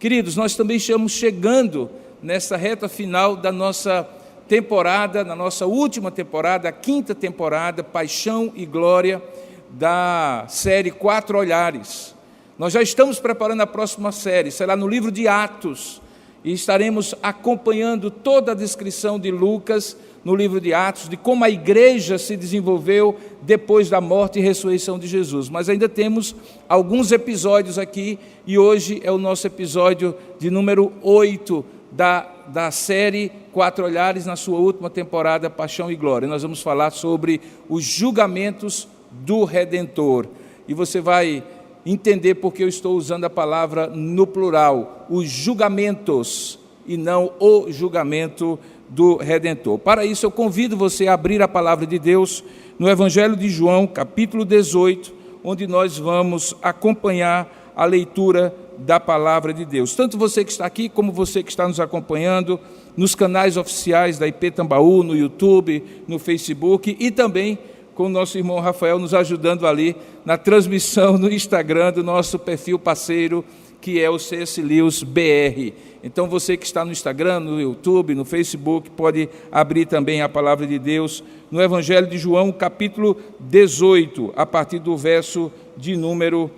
Queridos, nós também estamos chegando nessa reta final da nossa temporada, na nossa última temporada, a 5ª temporada, Paixão e Glória, da série 4 Olhares. Nós já estamos preparando a próxima série, será no livro de Atos, e estaremos acompanhando toda a descrição de Lucas no livro de Atos, de como a igreja se desenvolveu depois da morte e ressurreição de Jesus. Mas ainda temos alguns episódios aqui, e hoje é o nosso episódio de número 8 da série 4 Olhares, na sua última temporada, Paixão e Glória. Nós vamos falar sobre os julgamentos do Redentor. E você vai entender porque eu estou usando a palavra no plural, os julgamentos, e não o julgamento do Redentor. Para isso, eu convido você a abrir a palavra de Deus no Evangelho de João, capítulo 18, onde nós vamos acompanhar a leitura da palavra de Deus. Tanto você que está aqui, como você que está nos acompanhando nos canais oficiais da IP Tambaú, no YouTube, no Facebook, e também com o nosso irmão Rafael nos ajudando ali na transmissão no Instagram do nosso perfil parceiro, que é o CS Lewis BR. Então você que está no Instagram, no YouTube, no Facebook, pode abrir também a palavra de Deus no Evangelho de João, capítulo 18, a partir do verso de número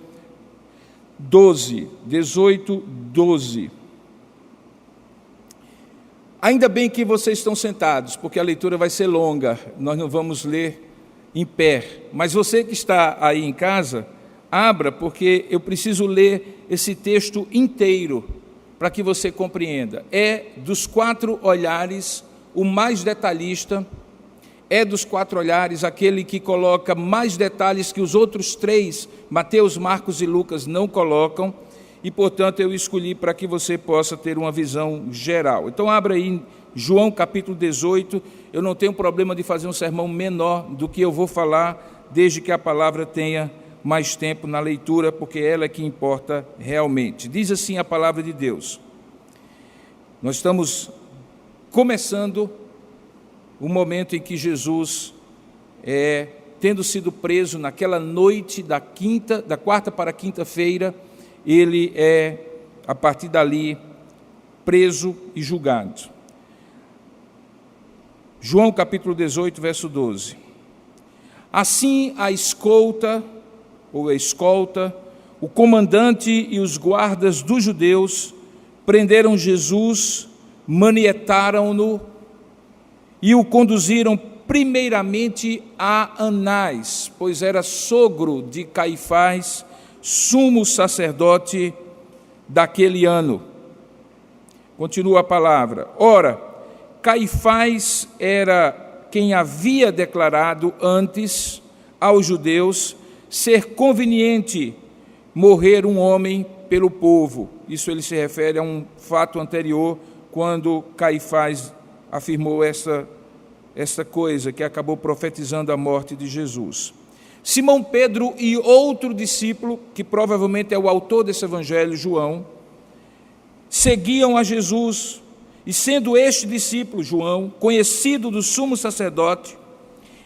12. 18, 12. Ainda bem que vocês estão sentados, porque a leitura vai ser longa, nós não vamos ler em pé. Mas você que está aí em casa, abra, porque eu preciso ler esse texto inteiro para que você compreenda. É dos 4 olhares o mais detalhista, é dos 4 olhares aquele que coloca mais detalhes que os outros 3, Mateus, Marcos e Lucas, não colocam, e, portanto, eu escolhi para que você possa ter uma visão geral. Então, abra aí João capítulo 18, eu não tenho problema de fazer um sermão menor do que eu vou falar, desde que a palavra tenha mais tempo na leitura, porque ela é que importa realmente. Diz assim a palavra de Deus. Nós estamos começando o momento em que Jesus, tendo sido preso naquela noite da quarta para a quinta-feira, ele a partir dali, preso e julgado. João capítulo 18, verso 12. Assim a escolta, o comandante e os guardas dos judeus prenderam Jesus, manietaram-no e o conduziram primeiramente a Anás, pois era sogro de Caifás, sumo sacerdote daquele ano. Continua a palavra. Ora, Caifás era quem havia declarado antes aos judeus ser conveniente morrer um homem pelo povo. Isso ele se refere a um fato anterior, quando Caifás afirmou essa coisa, que acabou profetizando a morte de Jesus. Simão Pedro e outro discípulo, que provavelmente é o autor desse evangelho, João, seguiam a Jesus, e sendo este discípulo, João, conhecido do sumo sacerdote,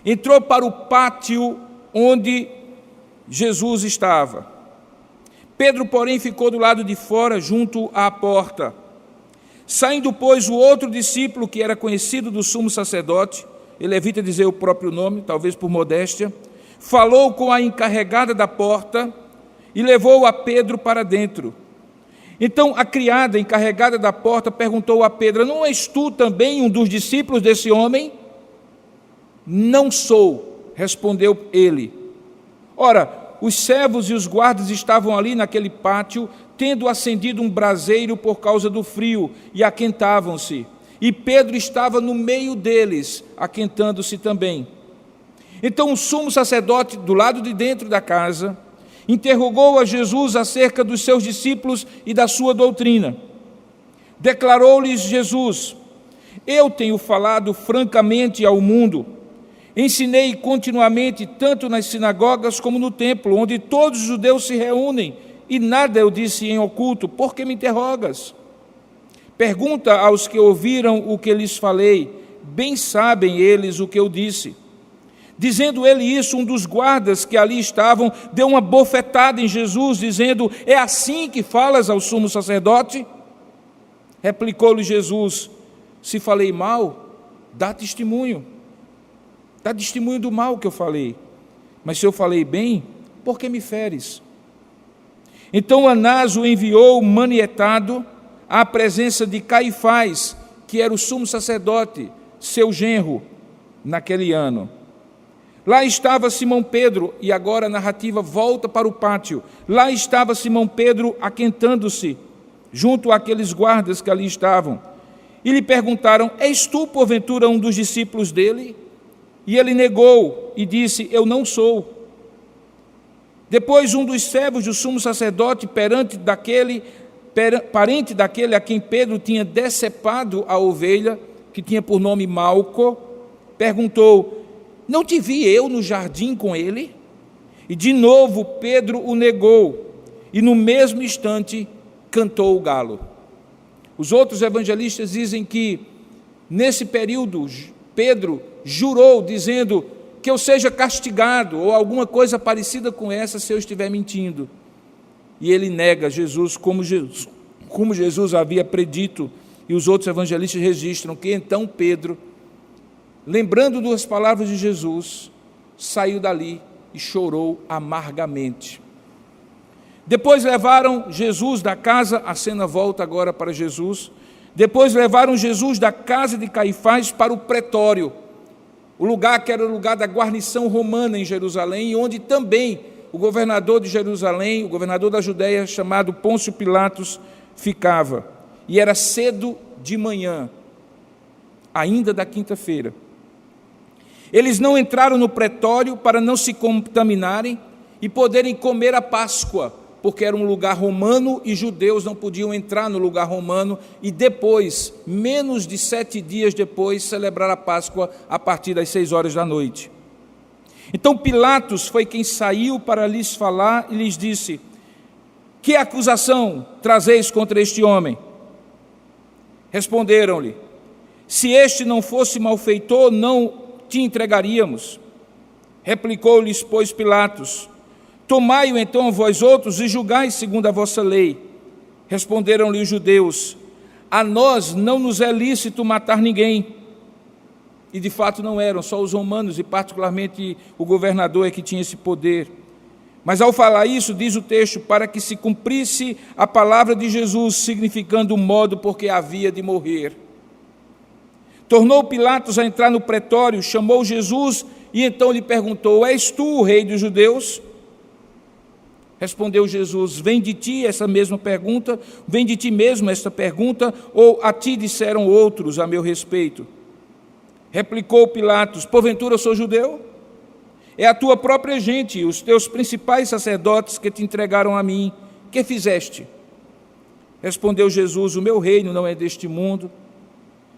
entrou para o pátio onde Jesus estava. Pedro, porém, ficou do lado de fora, junto à porta. Saindo, pois, o outro discípulo, que era conhecido do sumo sacerdote, ele evita dizer o próprio nome, talvez por modéstia, falou com a encarregada da porta e levou a Pedro para dentro. Então a criada encarregada da porta perguntou a Pedro: não és tu também um dos discípulos desse homem? Não sou, respondeu ele. Ora, os servos e os guardas estavam ali naquele pátio, tendo acendido um braseiro por causa do frio, e aquentavam-se. E Pedro estava no meio deles, aquentando-se também. Então o sumo sacerdote, do lado de dentro da casa, interrogou a Jesus acerca dos seus discípulos e da sua doutrina. Declarou-lhes Jesus: eu tenho falado francamente ao mundo. Ensinei continuamente, tanto nas sinagogas como no templo, onde todos os judeus se reúnem, e nada eu disse em oculto. Por que me interrogas? Pergunta aos que ouviram o que lhes falei, bem sabem eles o que eu disse. Dizendo ele isso, um dos guardas que ali estavam deu uma bofetada em Jesus, dizendo: é assim que falas ao sumo sacerdote? Replicou-lhe Jesus: se falei mal, dá testemunho do mal que eu falei. Mas se eu falei bem, por que me feres? Então Anás o enviou manietado à presença de Caifás, que era o sumo sacerdote, seu genro, naquele ano. Lá estava Simão Pedro, e agora a narrativa volta para o pátio. Lá estava Simão Pedro aquentando-se, junto àqueles guardas que ali estavam. E lhe perguntaram: és tu, porventura, um dos discípulos dele? E ele negou e disse: eu não sou. Depois um dos servos do sumo sacerdote, parente daquele a quem Pedro tinha decepado a ovelha, que tinha por nome Malco, perguntou: não te vi eu no jardim com ele? E de novo Pedro o negou, e no mesmo instante cantou o galo. Os outros evangelistas dizem que, nesse período, Pedro jurou, dizendo: que eu seja castigado, ou alguma coisa parecida com essa, se eu estiver mentindo. E ele nega Jesus, como Jesus havia predito, e os outros evangelistas registram que então Pedro, lembrando das palavras de Jesus, saiu dali e chorou amargamente. Depois levaram Jesus da casa, a cena volta agora para Jesus, depois levaram Jesus da casa de Caifás para o pretório, o lugar que era o lugar da guarnição romana em Jerusalém, onde também o governador de Jerusalém, o governador da Judéia, chamado Pôncio Pilatos, ficava. E era cedo de manhã, ainda da quinta-feira. Eles não entraram no pretório para não se contaminarem e poderem comer a Páscoa, porque era um lugar romano e judeus não podiam entrar no lugar romano e depois, menos de 7 dias depois, celebrar a Páscoa a partir das 6 horas da noite. Então Pilatos foi quem saiu para lhes falar e lhes disse: que acusação trazeis contra este homem? Responderam-lhe: se este não fosse malfeitor, não te entregaríamos. Replicou-lhes, pois, Pilatos: tomai-o então vós outros e julgai segundo a vossa lei. Responderam-lhe os judeus: a nós não nos é lícito matar ninguém. E de fato não eram, só os romanos, e particularmente o governador é que tinha esse poder. Mas ao falar isso, diz o texto, para que se cumprisse a palavra de Jesus, significando o modo porque havia de morrer. Tornou Pilatos a entrar no pretório, chamou Jesus e então lhe perguntou: és tu o rei dos judeus? Respondeu Jesus: vem de ti essa mesma pergunta, vem de ti mesmo esta pergunta, ou a ti disseram outros a meu respeito? Replicou Pilatos: porventura eu sou judeu? É a tua própria gente, os teus principais sacerdotes que te entregaram a mim. Que fizeste? Respondeu Jesus: o meu reino não é deste mundo.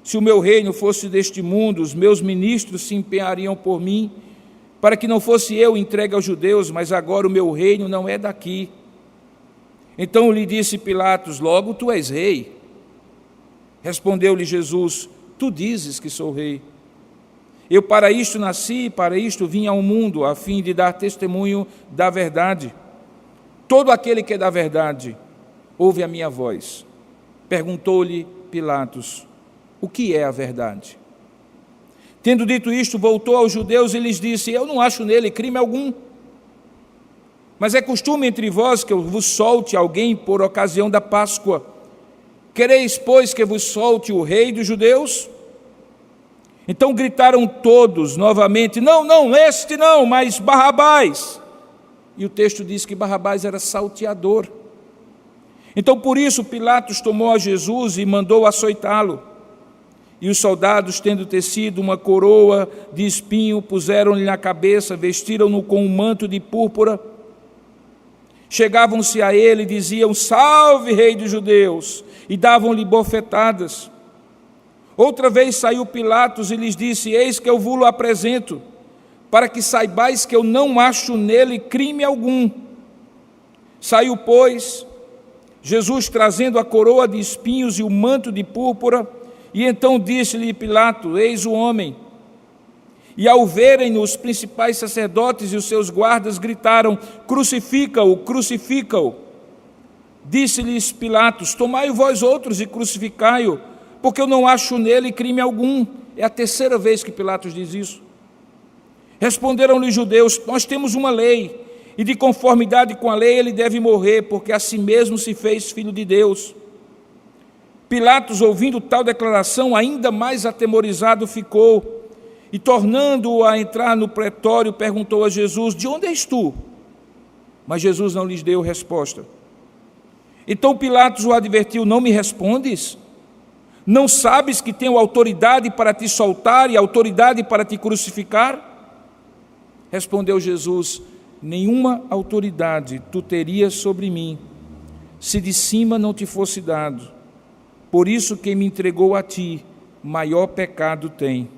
Se o meu reino fosse deste mundo, os meus ministros se empenhariam por mim, para que não fosse eu entregue aos judeus, mas agora o meu reino não é daqui. Então lhe disse Pilatos: logo tu és rei. Respondeu-lhe Jesus: tu dizes que sou rei. Eu para isto nasci, para isto vim ao mundo, a fim de dar testemunho da verdade. Todo aquele que é da verdade, ouve a minha voz. Perguntou-lhe Pilatos: o que é a verdade? Tendo dito isto, voltou aos judeus e lhes disse: eu não acho nele crime algum. Mas é costume entre vós que eu vos solte alguém por ocasião da Páscoa. Quereis, pois, que vos solte o rei dos judeus? Então gritaram todos novamente: não, este não, mas Barrabás. E o texto diz que Barrabás era salteador. Então por isso Pilatos tomou a Jesus e mandou açoitá-lo. E os soldados, tendo tecido uma coroa de espinho, puseram-lhe na cabeça, vestiram-no com um manto de púrpura. Chegavam-se a ele e diziam: salve, rei dos judeus, e davam-lhe bofetadas. Outra vez saiu Pilatos e lhes disse: eis que eu vos apresento, para que saibais que eu não acho nele crime algum. Saiu, pois, Jesus trazendo a coroa de espinhos e o manto de púrpura, e então disse-lhe Pilatos: eis o homem. E ao verem-no, os principais sacerdotes e os seus guardas gritaram: crucifica-o, crucifica-o. Disse-lhes Pilatos: tomai vós outros e crucificai-o, porque eu não acho nele crime algum. É a terceira vez que Pilatos diz isso. Responderam-lhe os judeus: nós temos uma lei, e de conformidade com a lei ele deve morrer, porque a si mesmo se fez filho de Deus. Pilatos, ouvindo tal declaração, ainda mais atemorizado ficou, e tornando-o a entrar no pretório, perguntou a Jesus: de onde és tu? Mas Jesus não lhes deu resposta. Então Pilatos o advertiu: não me respondes? Não sabes que tenho autoridade para te soltar e autoridade para te crucificar? Respondeu Jesus: nenhuma autoridade tu terias sobre mim, se de cima não te fosse dado. Por isso quem me entregou a ti, maior pecado tem.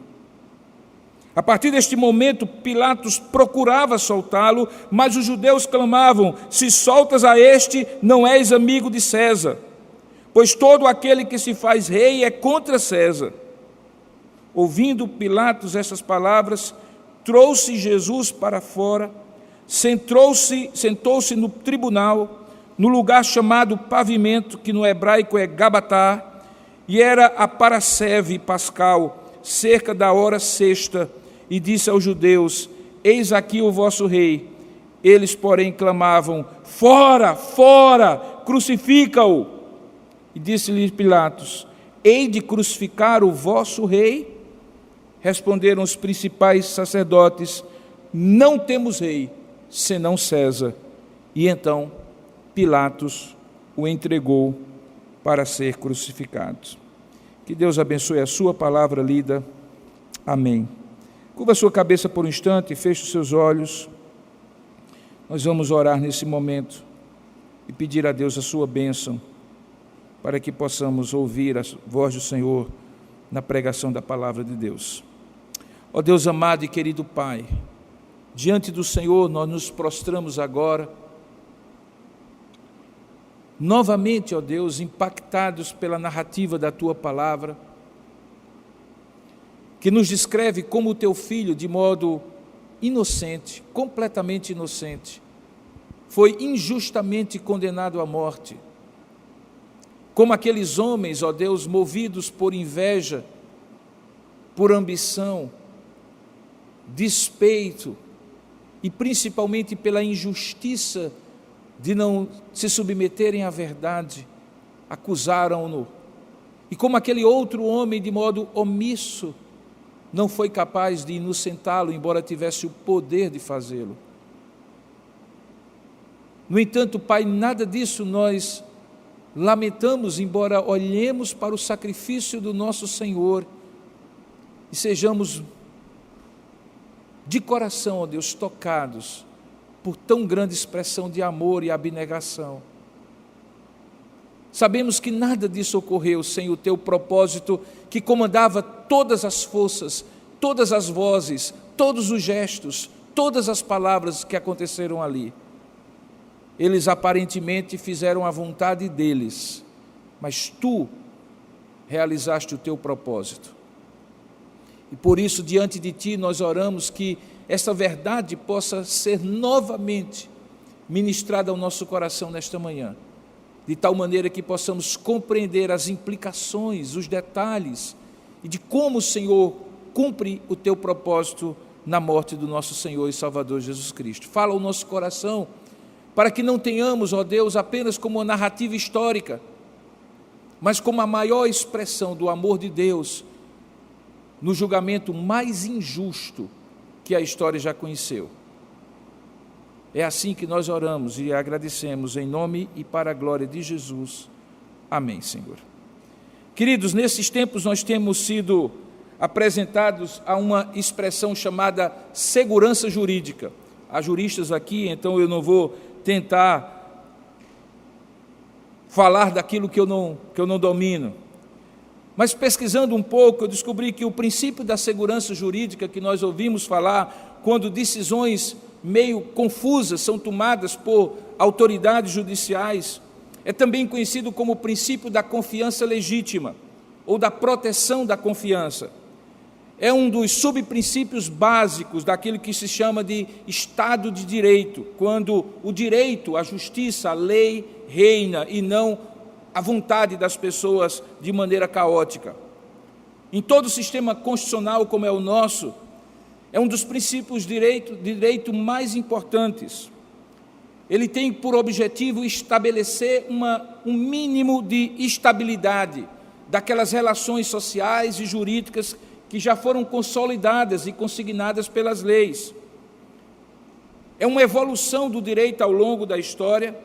A partir deste momento, Pilatos procurava soltá-lo, mas os judeus clamavam: se soltas a este, não és amigo de César, pois todo aquele que se faz rei é contra César. Ouvindo Pilatos essas palavras, trouxe Jesus para fora, sentou-se no tribunal, no lugar chamado Pavimento, que no hebraico é Gabatá, e era a parasceve pascal, cerca da hora sexta, e disse aos judeus: eis aqui o vosso rei. Eles, porém, clamavam: fora, fora, crucifica-o. E disse-lhe Pilatos: hei de crucificar o vosso rei? Responderam os principais sacerdotes: não temos rei, senão César. E então Pilatos o entregou para ser crucificado. Que Deus abençoe a sua palavra lida. Amém. Curva a sua cabeça por um instante e feche os seus olhos. Nós vamos orar nesse momento e pedir a Deus a sua bênção, para que possamos ouvir a voz do Senhor na pregação da palavra de Deus. Ó Deus amado e querido Pai, diante do Senhor nós nos prostramos agora, novamente, ó Deus, impactados pela narrativa da Tua palavra, que nos descreve como o Teu Filho, de modo inocente, completamente inocente, foi injustamente condenado à morte. Como aqueles homens, ó Deus, movidos por inveja, por ambição, despeito e principalmente pela injustiça de não se submeterem à verdade, acusaram-no. E como aquele outro homem, de modo omisso, não foi capaz de inocentá-lo, embora tivesse o poder de fazê-lo. No entanto, Pai, nada disso nós lamentamos, embora olhemos para o sacrifício do nosso Senhor e sejamos de coração, ó Deus, tocados por tão grande expressão de amor e abnegação. Sabemos que nada disso ocorreu sem o Teu propósito, que comandava todas as forças, todas as vozes, todos os gestos, todas as palavras que aconteceram ali. Eles aparentemente fizeram a vontade deles, mas Tu realizaste o Teu propósito. E por isso, diante de Ti, nós oramos que essa verdade possa ser novamente ministrada ao nosso coração nesta manhã, de tal maneira que possamos compreender as implicações, os detalhes, e de como o Senhor cumpre o Teu propósito na morte do nosso Senhor e Salvador Jesus Cristo. Fala ao nosso coração, para que não tenhamos, ó Deus, apenas como uma narrativa histórica, mas como a maior expressão do amor de Deus, no julgamento mais injusto que a história já conheceu. É assim que nós oramos e agradecemos em nome e para a glória de Jesus. Amém, Senhor. Queridos, nesses tempos nós temos sido apresentados a uma expressão chamada segurança jurídica. Há juristas aqui, então eu não vou tentar falar daquilo que eu não domino. Mas pesquisando um pouco, eu descobri que o princípio da segurança jurídica que nós ouvimos falar quando decisões meio confusas são tomadas por autoridades judiciais, é também conhecido como o princípio da confiança legítima, ou da proteção da confiança. é um dos subprincípios básicos daquilo que se chama de Estado de Direito, quando o direito, a justiça, a lei reina e não a vontade das pessoas de maneira caótica. Em todo sistema constitucional como é o nosso, é um dos princípios de direito mais importantes. Ele tem por objetivo estabelecer um mínimo de estabilidade daquelas relações sociais e jurídicas que já foram consolidadas e consignadas pelas leis. É uma evolução do direito ao longo da história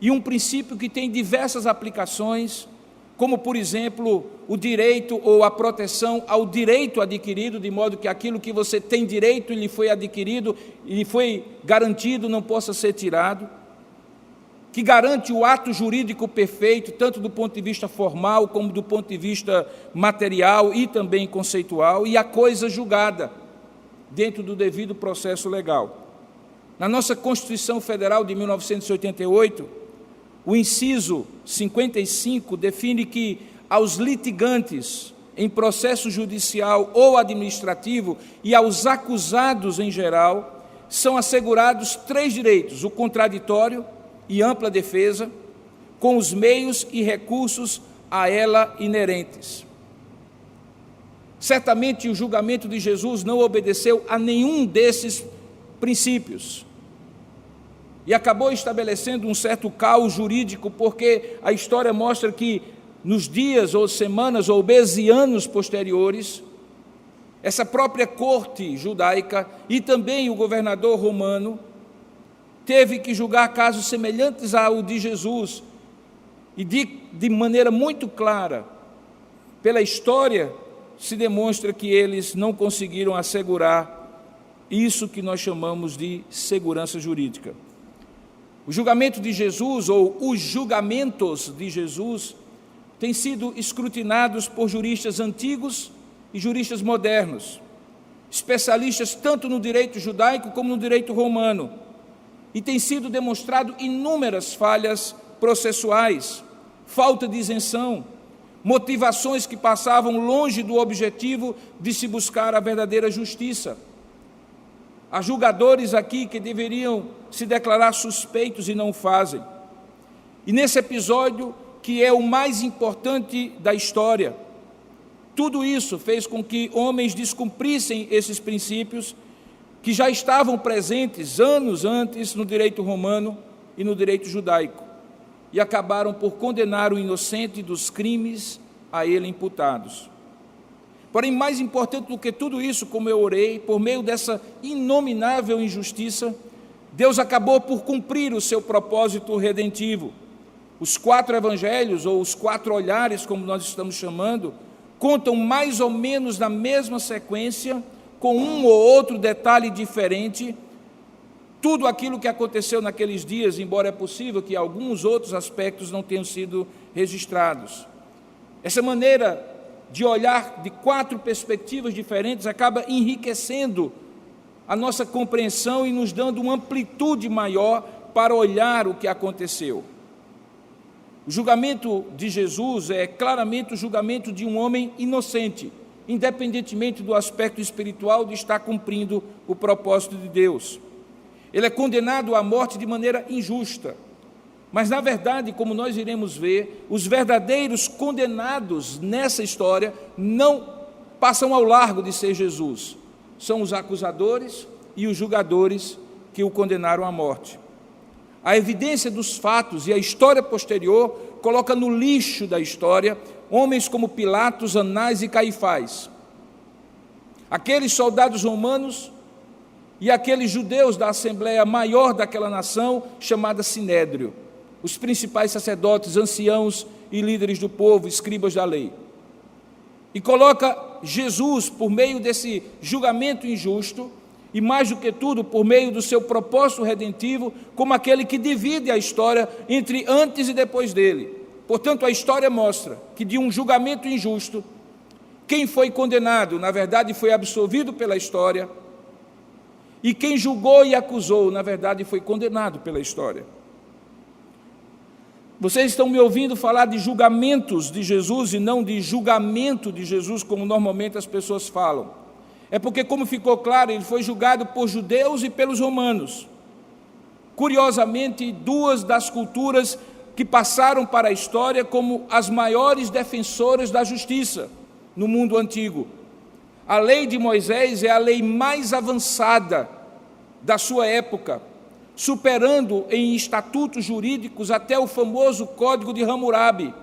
e um princípio que tem diversas aplicações, como, por exemplo, o direito ou a proteção ao direito adquirido, de modo que aquilo que você tem direito e lhe foi adquirido e lhe foi garantido não possa ser tirado, que garante o ato jurídico perfeito, tanto do ponto de vista formal como do ponto de vista material e também conceitual, e a coisa julgada dentro do devido processo legal. Na nossa Constituição Federal de 1988, o inciso 55 define que aos litigantes em processo judicial ou administrativo e aos acusados em geral são assegurados 3 direitos: o contraditório e ampla defesa, com os meios e recursos a ela inerentes. Certamente o julgamento de Jesus não obedeceu a nenhum desses princípios e acabou estabelecendo um certo caos jurídico, porque a história mostra que nos dias ou semanas ou meses e anos posteriores, essa própria corte judaica e também o governador romano teve que julgar casos semelhantes ao de Jesus, e de maneira muito clara, pela história, se demonstra que eles não conseguiram assegurar isso que nós chamamos de segurança jurídica. O julgamento de Jesus, ou os julgamentos de Jesus, têm sido escrutinados por juristas antigos e juristas modernos, especialistas tanto no direito judaico como no direito romano, e tem sido demonstrado inúmeras falhas processuais, falta de isenção, motivações que passavam longe do objetivo de se buscar a verdadeira justiça. Há julgadores aqui que deveriam se declarar suspeitos e não fazem. E nesse episódio, que é o mais importante da história, tudo isso fez com que homens descumprissem esses princípios que já estavam presentes anos antes no direito romano e no direito judaico, e acabaram por condenar o inocente dos crimes a ele imputados. Porém, mais importante do que tudo isso, como eu orei, por meio dessa inominável injustiça, Deus acabou por cumprir o seu propósito redentivo. Os 4 evangelhos, ou os 4 olhares, como nós estamos chamando, contam mais ou menos na mesma sequência, com um ou outro detalhe diferente, tudo aquilo que aconteceu naqueles dias, embora é possível que alguns outros aspectos não tenham sido registrados. Essa maneira de olhar de 4 perspectivas diferentes acaba enriquecendo a nossa compreensão e nos dando uma amplitude maior para olhar o que aconteceu. O julgamento de Jesus é claramente o julgamento de um homem inocente, independentemente do aspecto espiritual de estar cumprindo o propósito de Deus. Ele é condenado à morte de maneira injusta, mas, na verdade, como nós iremos ver, os verdadeiros condenados nessa história não passam ao largo de ser Jesus. São os acusadores e os julgadores que o condenaram à morte. A evidência dos fatos e a história posterior coloca no lixo da história homens como Pilatos, Anás e Caifás, aqueles soldados romanos e aqueles judeus da assembleia maior daquela nação, chamada Sinédrio, os principais sacerdotes, anciãos e líderes do povo, escribas da lei. E coloca Jesus, por meio desse julgamento injusto, e mais do que tudo, por meio do seu propósito redentivo, como aquele que divide a história entre antes e depois dele. Portanto, a história mostra que de um julgamento injusto, quem foi condenado, na verdade, foi absolvido pela história, e quem julgou e acusou, na verdade, foi condenado pela história. Vocês estão me ouvindo falar de julgamentos de Jesus e não de julgamento de Jesus, como normalmente as pessoas falam. É porque, como ficou claro, ele foi julgado por judeus e pelos romanos. Curiosamente, duas das culturas que passaram para a história como as maiores defensoras da justiça no mundo antigo. A lei de Moisés é a lei mais avançada da sua época, superando em estatutos jurídicos até o famoso Código de Hammurabi.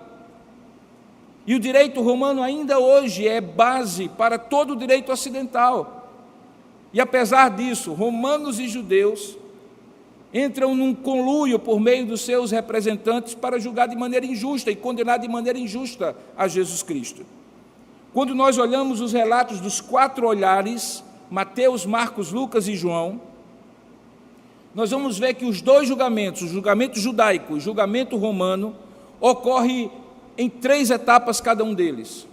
E o direito romano ainda hoje é base para todo o direito ocidental. E apesar disso, romanos e judeus entram num conluio por meio dos seus representantes para julgar de maneira injusta e condenar de maneira injusta a Jesus Cristo. Quando nós olhamos os relatos dos 4 olhares, Mateus, Marcos, Lucas e João, nós vamos ver que os 2 julgamentos, o julgamento judaico e o julgamento romano, ocorre em 3 etapas cada um deles.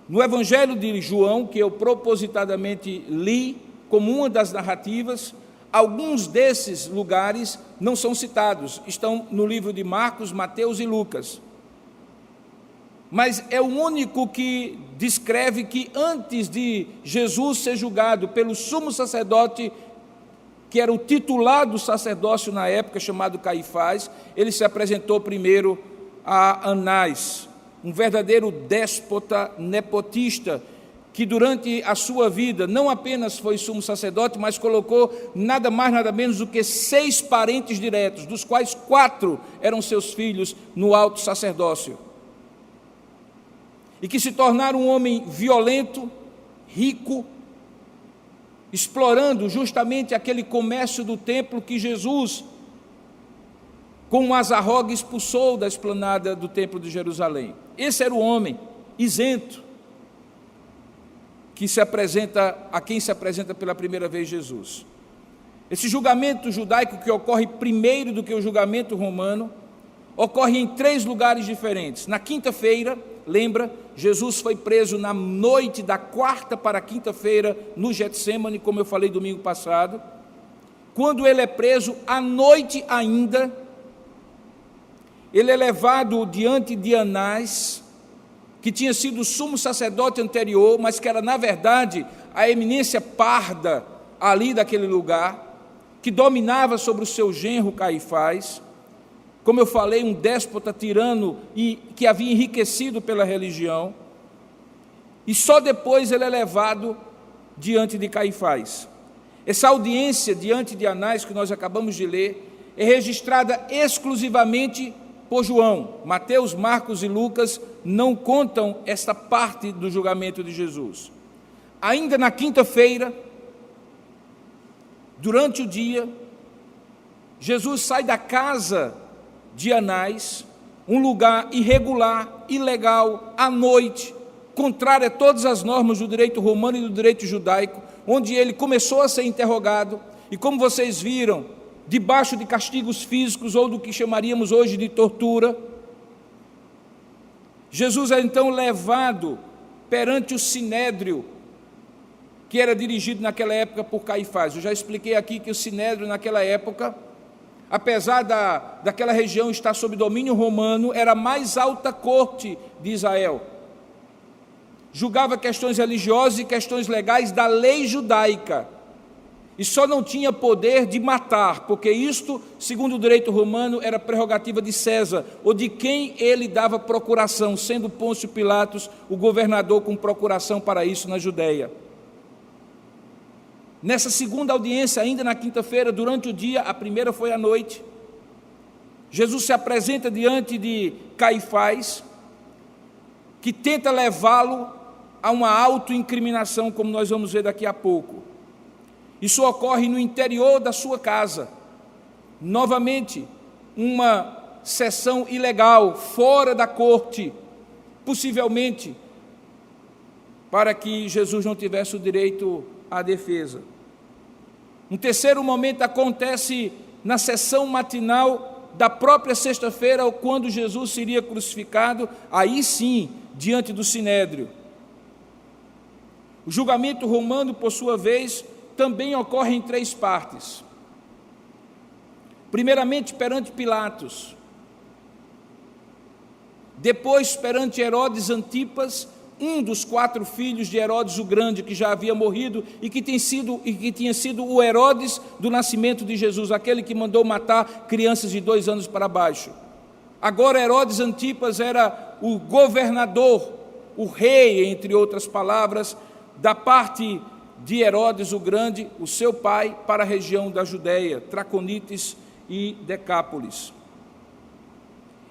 No Evangelho de João, que eu propositadamente li como uma das narrativas, alguns desses lugares não são citados, estão no livro de Marcos, Mateus e Lucas. Mas é o único que descreve que antes de Jesus ser julgado pelo sumo sacerdote, que era o titular do sacerdócio na época, chamado Caifás, ele se apresentou primeiro a Anás, um verdadeiro déspota nepotista, que durante a sua vida não apenas foi sumo sacerdote, mas colocou nada mais, nada menos do que 6 parentes diretos, dos quais 4 eram seus filhos no alto sacerdócio. E que se tornaram um homem violento, rico, explorando justamente aquele comércio do templo que Jesus, com um azarrogue, expulsou da esplanada do templo de Jerusalém. Esse era o homem isento, a quem se apresenta pela primeira vez Jesus. Esse julgamento judaico, que ocorre primeiro do que o julgamento romano, ocorre em 3 lugares diferentes. Na quinta-feira, lembra, Jesus foi preso na noite da quarta para a quinta-feira no Getsêmani, como eu falei domingo passado. Quando ele é preso, à noite ainda, ele é levado diante de Anás, que tinha sido o sumo sacerdote anterior, mas que era, na verdade, a eminência parda ali daquele lugar, que dominava sobre o seu genro Caifás, como eu falei, um déspota tirano e que havia enriquecido pela religião, e só depois ele é levado diante de Caifás. Essa audiência diante de Anás, que nós acabamos de ler, é registrada exclusivamente por João. Mateus, Marcos e Lucas não contam esta parte do julgamento de Jesus. Ainda na quinta-feira, durante o dia, Jesus sai da casa de Anás, um lugar irregular, ilegal, à noite, contrário a todas as normas do direito romano e do direito judaico, onde ele começou a ser interrogado, e como vocês viram, debaixo de castigos físicos ou do que chamaríamos hoje de tortura. Jesus é então levado perante o sinédrio, que era dirigido naquela época por Caifás. Eu já expliquei aqui que o sinédrio naquela época, apesar daquela região estar sob domínio romano, era a mais alta corte de Israel. Julgava questões religiosas e questões legais da lei judaica. E só não tinha poder de matar, porque isto, segundo o direito romano, era prerrogativa de César, ou de quem ele dava procuração, sendo Pôncio Pilatos o governador com procuração para isso na Judéia. Nessa segunda audiência, ainda na quinta-feira, durante o dia, a primeira foi à noite, Jesus se apresenta diante de Caifás, que tenta levá-lo a uma autoincriminação, como nós vamos ver daqui a pouco. Isso ocorre no interior da sua casa. Novamente, uma sessão ilegal, fora da corte, possivelmente para que Jesus não tivesse o direito à defesa. Um terceiro momento acontece na sessão matinal da própria sexta-feira, quando Jesus seria crucificado, aí sim, diante do sinédrio. O julgamento romano, por sua vez, também ocorre em 3 partes. Primeiramente, perante Pilatos, Depois, perante Herodes Antipas, um dos 4 filhos de Herodes o Grande, que já havia morrido e que tinha sido o Herodes do nascimento de Jesus, aquele que mandou matar crianças de 2 anos para baixo. Agora Herodes Antipas era o governador, o rei, entre outras palavras, da parte de Herodes o Grande, o seu pai, para a região da Judéia, Traconites e Decápolis.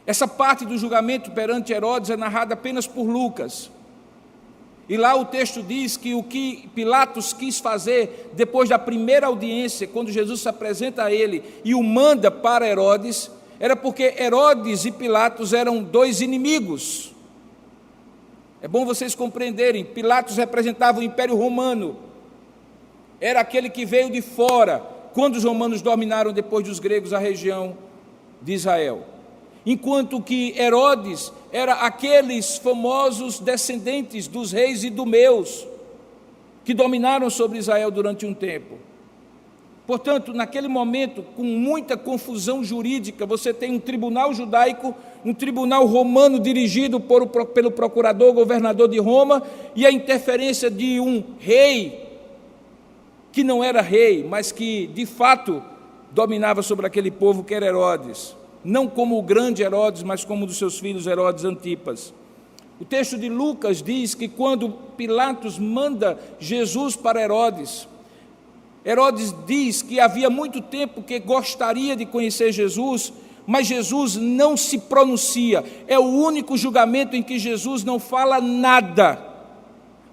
Essa parte do julgamento perante Herodes é narrada apenas por Lucas. E lá o texto diz que o que Pilatos quis fazer depois da primeira audiência, quando Jesus se apresenta a ele e o manda para Herodes, era porque Herodes e Pilatos eram 2 inimigos. É bom vocês compreenderem, Pilatos representava o Império Romano, era aquele que veio de fora, quando os romanos dominaram depois dos gregos a região de Israel. Enquanto que Herodes era aqueles famosos descendentes dos reis idumeus, que dominaram sobre Israel durante um tempo. Portanto, naquele momento, com muita confusão jurídica, você tem um tribunal judaico, um tribunal romano dirigido pelo procurador, governador de Roma, e a interferência de um rei, que não era rei, mas que de fato dominava sobre aquele povo, que era Herodes. Não como o grande Herodes, mas como um dos seus filhos, Herodes Antipas. O texto de Lucas diz que quando Pilatos manda Jesus para Herodes, Herodes diz que havia muito tempo que gostaria de conhecer Jesus, mas Jesus não se pronuncia. É o único julgamento em que Jesus não fala nada.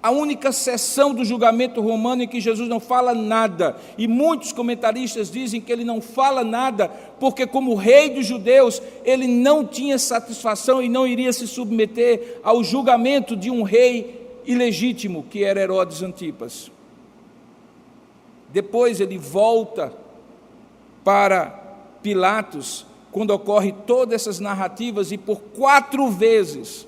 A única sessão do julgamento romano em que Jesus não fala nada. E muitos comentaristas dizem que ele não fala nada, porque como rei dos judeus, ele não tinha satisfação e não iria se submeter ao julgamento de um rei ilegítimo, que era Herodes Antipas. Depois ele volta para Pilatos, quando ocorre todas essas narrativas, e por 4 vezes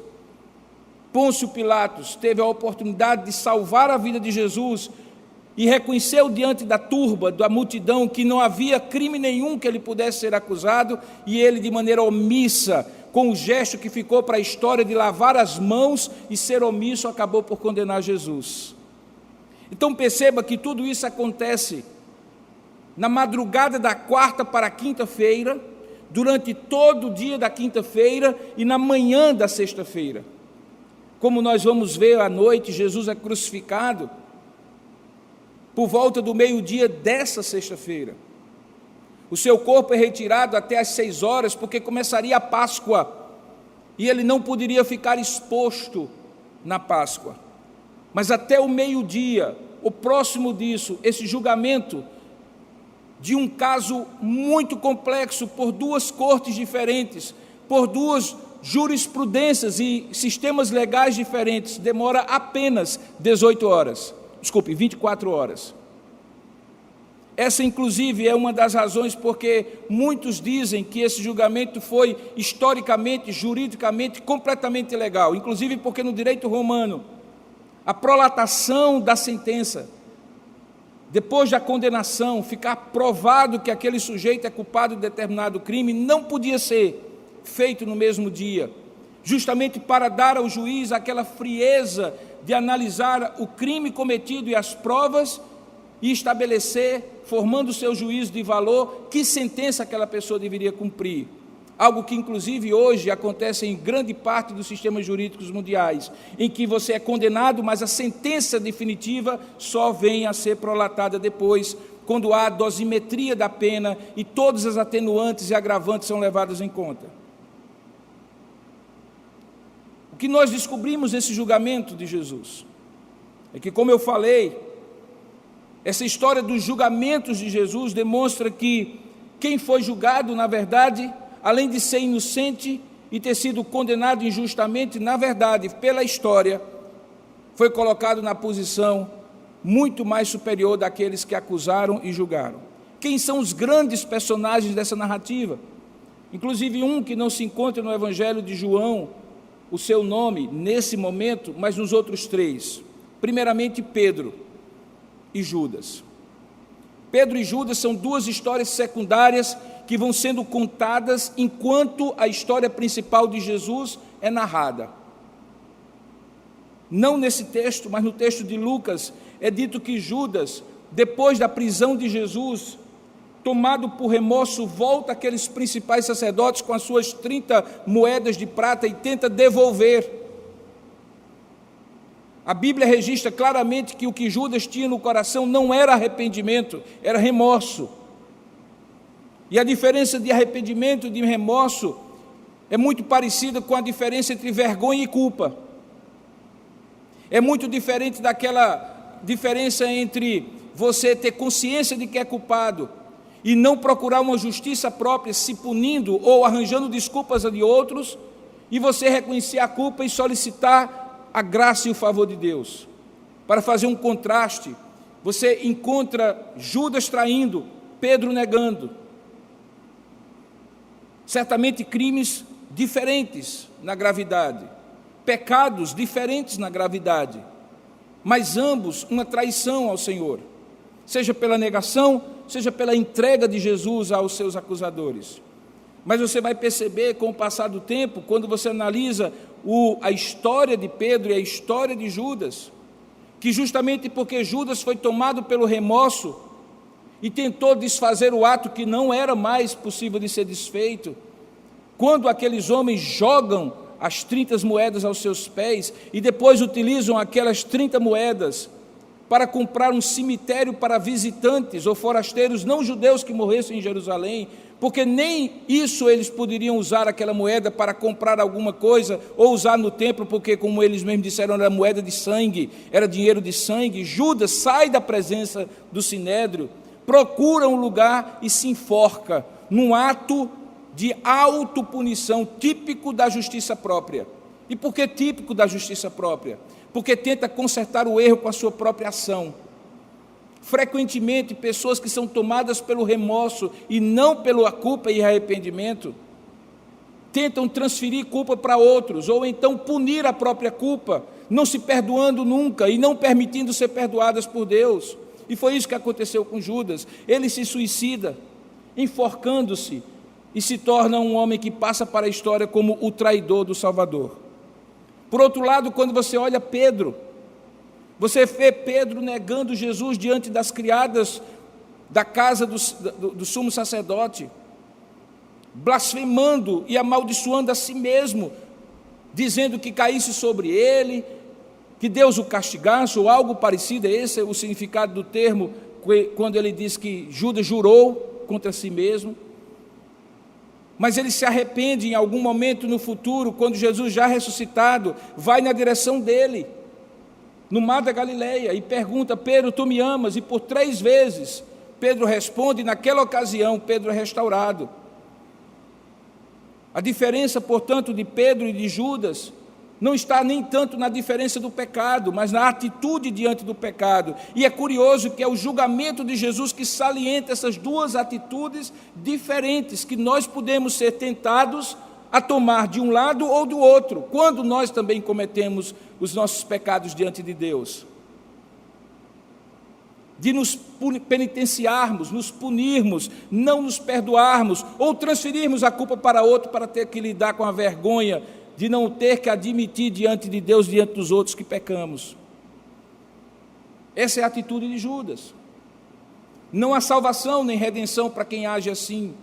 Pôncio Pilatos teve a oportunidade de salvar a vida de Jesus e reconheceu diante da turba, da multidão, que não havia crime nenhum que ele pudesse ser acusado, e ele, de maneira omissa, com o gesto que ficou para a história de lavar as mãos e ser omisso, acabou por condenar Jesus. Então perceba que tudo isso acontece na madrugada da 4ª para a 5ª-feira, durante todo o dia da 5ª-feira e na manhã da 6ª-feira. Como nós vamos ver à noite, Jesus é crucificado por volta do meio-dia dessa 6ª-feira. O seu corpo é retirado até às 6 horas, porque começaria a Páscoa, e ele não poderia ficar exposto na Páscoa. Mas até o meio-dia, o próximo disso, esse julgamento de um caso muito complexo, por 2 cortes diferentes, por 2 jurisprudências e sistemas legais diferentes, demora apenas 24 horas. Essa, inclusive, é uma das razões porque muitos dizem que esse julgamento foi historicamente, juridicamente, completamente ilegal, inclusive porque no direito romano, a prolatação da sentença, depois da condenação, ficar provado que aquele sujeito é culpado de determinado crime, não podia ser feito no mesmo dia, justamente para dar ao juiz aquela frieza de analisar o crime cometido e as provas e estabelecer, formando o seu juízo de valor, que sentença aquela pessoa deveria cumprir. Algo que inclusive hoje acontece em grande parte dos sistemas jurídicos mundiais, em que você é condenado, mas a sentença definitiva só vem a ser prolatada depois, quando há dosimetria da pena e todas as atenuantes e agravantes são levadas em conta. O que nós descobrimos nesse julgamento de Jesus é que, como eu falei, essa história dos julgamentos de Jesus demonstra que quem foi julgado, na verdade, além de ser inocente e ter sido condenado injustamente, na verdade, pela história, foi colocado na posição muito mais superior daqueles que acusaram e julgaram. Quem são os grandes personagens dessa narrativa? Inclusive um que não se encontra no Evangelho de João, o seu nome nesse momento, mas nos outros 3. Primeiramente, Pedro e Judas. Pedro e Judas são 2 histórias secundárias que vão sendo contadas enquanto a história principal de Jesus é narrada. Não nesse texto, mas no texto de Lucas, é dito que Judas, depois da prisão de Jesus, tomado por remorso, volta àqueles principais sacerdotes com as suas 30 moedas de prata e tenta devolver. A Bíblia registra claramente que o que Judas tinha no coração não era arrependimento, era remorso. E a diferença de arrependimento e de remorso é muito parecida com a diferença entre vergonha e culpa. É muito diferente daquela diferença entre você ter consciência de que é culpado e não procurar uma justiça própria, se punindo ou arranjando desculpas de outros, e você reconhecer a culpa e solicitar a graça e o favor de Deus. Para fazer um contraste, você encontra Judas traindo, Pedro negando. Certamente crimes diferentes na gravidade, pecados diferentes na gravidade, mas ambos uma traição ao Senhor, seja pela negação, seja pela entrega de Jesus aos seus acusadores. Mas você vai perceber com o passar do tempo, quando você analisa a história de Pedro e a história de Judas, que justamente porque Judas foi tomado pelo remorso e tentou desfazer o ato que não era mais possível de ser desfeito, quando aqueles homens jogam as 30 moedas aos seus pés e depois utilizam aquelas 30 moedas para comprar um cemitério para visitantes ou forasteiros não judeus que morressem em Jerusalém, porque nem isso eles poderiam usar aquela moeda para comprar alguma coisa ou usar no templo, porque, como eles mesmos disseram, era moeda de sangue, era dinheiro de sangue. Judas sai da presença do sinédrio, procura um lugar e se enforca num ato de autopunição típico da justiça própria. E por que típico da justiça própria? Porque tenta consertar o erro com a sua própria ação. Frequentemente, pessoas que são tomadas pelo remorso e não pela culpa e arrependimento, tentam transferir culpa para outros, ou então punir a própria culpa, não se perdoando nunca e não permitindo ser perdoadas por Deus. E foi isso que aconteceu com Judas. Ele se suicida, enforcando-se, e se torna um homem que passa para a história como o traidor do Salvador. Por outro lado, quando você olha Pedro, você vê Pedro negando Jesus diante das criadas da casa do sumo sacerdote, blasfemando e amaldiçoando a si mesmo, dizendo que caísse sobre ele, que Deus o castigasse, ou algo parecido. Esse é o significado do termo, quando ele diz que Judas jurou contra si mesmo. Mas ele se arrepende em algum momento no futuro, quando Jesus já ressuscitado, vai na direção dele, no mar da Galileia, e pergunta: Pedro, tu me amas? E por 3 vezes, Pedro responde, e naquela ocasião, Pedro é restaurado. A diferença, portanto, de Pedro e de Judas, não está nem tanto na diferença do pecado, mas na atitude diante do pecado. E é curioso que é o julgamento de Jesus que salienta essas duas atitudes diferentes, que nós podemos ser tentados a tomar de um lado ou do outro, quando nós também cometemos os nossos pecados diante de Deus. De nos penitenciarmos, nos punirmos, não nos perdoarmos, ou transferirmos a culpa para outro para ter que lidar com a vergonha de não ter que admitir diante de Deus, diante dos outros, que pecamos. Essa é a atitude de Judas. Não há salvação nem redenção para quem age assim.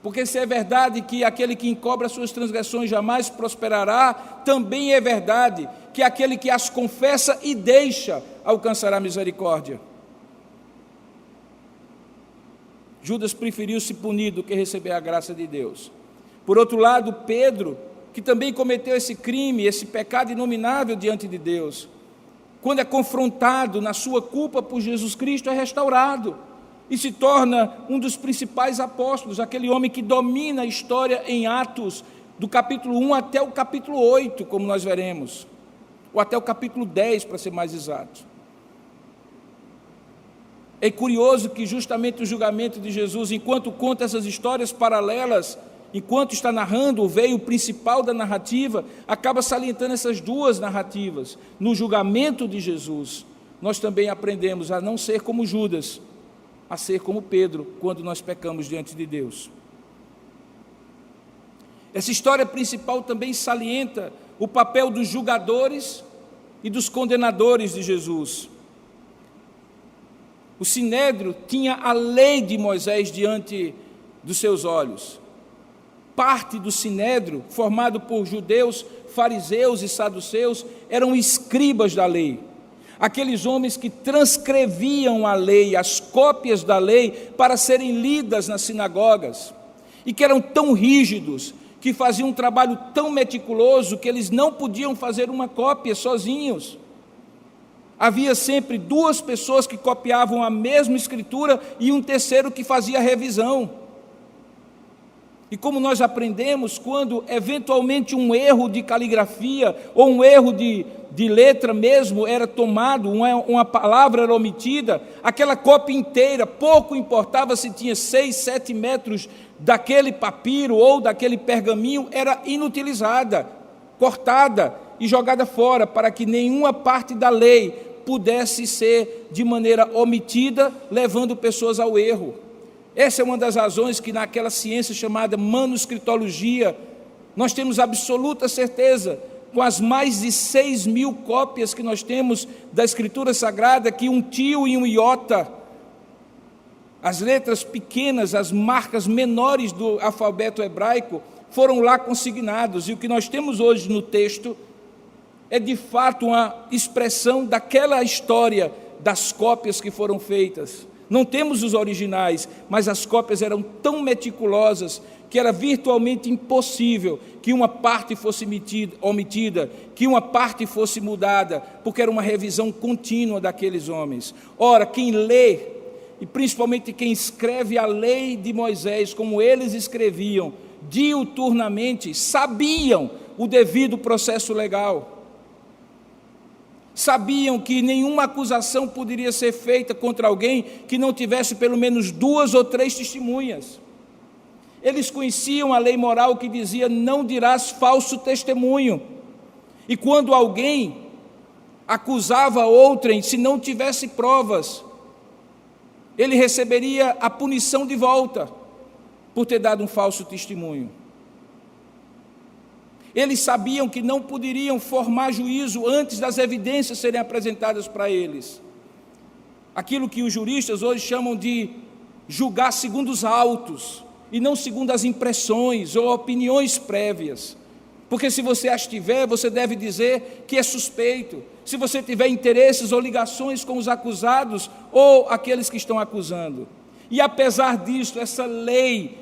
Porque se é verdade que aquele que encobre as suas transgressões jamais prosperará, também é verdade que aquele que as confessa e deixa alcançará misericórdia. Judas preferiu se punir do que receber a graça de Deus. Por outro lado, Pedro, que também cometeu esse crime, esse pecado inominável diante de Deus, quando é confrontado na sua culpa por Jesus Cristo, é restaurado e se torna um dos principais apóstolos, aquele homem que domina a história em Atos, do capítulo 1 até o capítulo 8, como nós veremos, ou até o capítulo 10, para ser mais exato. É curioso que justamente o julgamento de Jesus, enquanto conta essas histórias paralelas, enquanto está narrando o veio principal da narrativa, acaba salientando essas duas narrativas. No julgamento de Jesus, nós também aprendemos a não ser como Judas, a ser como Pedro, quando nós pecamos diante de Deus. Essa história principal também salienta o papel dos julgadores e dos condenadores de Jesus. O Sinédrio tinha a lei de Moisés diante dos seus olhos. Parte do Sinédrio, formado por judeus, fariseus e saduceus, eram escribas da lei. Aqueles homens que transcreviam a lei, as cópias da lei, para serem lidas nas sinagogas. E que eram tão rígidos, que faziam um trabalho tão meticuloso, que eles não podiam fazer uma cópia sozinhos. Havia sempre duas pessoas que copiavam a mesma escritura e um terceiro que fazia a revisão. E como nós aprendemos, quando eventualmente um erro de caligrafia ou um erro de letra mesmo era tomado, uma palavra era omitida, aquela cópia inteira, pouco importava se tinha 6, 7 metros daquele papiro ou daquele pergaminho, era inutilizada, cortada e jogada fora, para que nenhuma parte da lei pudesse ser de maneira omitida, levando pessoas ao erro. Essa é uma das razões que naquela ciência chamada manuscritologia, nós temos absoluta certeza, com as mais de 6.000 cópias que nós temos da Escritura Sagrada, que um tio e um iota, as letras pequenas, as marcas menores do alfabeto hebraico, foram lá consignados. E o que nós temos hoje no texto é de fato uma expressão daquela história das cópias que foram feitas. Não temos os originais, mas as cópias eram tão meticulosas que era virtualmente impossível que uma parte fosse omitida, que uma parte fosse mudada, porque era uma revisão contínua daqueles homens. Ora, quem lê, e principalmente quem escreve a lei de Moisés, como eles escreviam, diuturnamente, sabiam o devido processo legal. Sabiam que nenhuma acusação poderia ser feita contra alguém que não tivesse pelo menos 2 ou 3 testemunhas. Eles conheciam a lei moral que dizia: não dirás falso testemunho. E quando alguém acusava outrem, se não tivesse provas, ele receberia a punição de volta por ter dado um falso testemunho. Eles sabiam que não poderiam formar juízo antes das evidências serem apresentadas para eles. Aquilo que os juristas hoje chamam de julgar segundo os autos, e não segundo as impressões ou opiniões prévias. Porque se você as tiver, você deve dizer que é suspeito. Se você tiver interesses ou ligações com os acusados ou aqueles que estão acusando. E apesar disso, essa lei,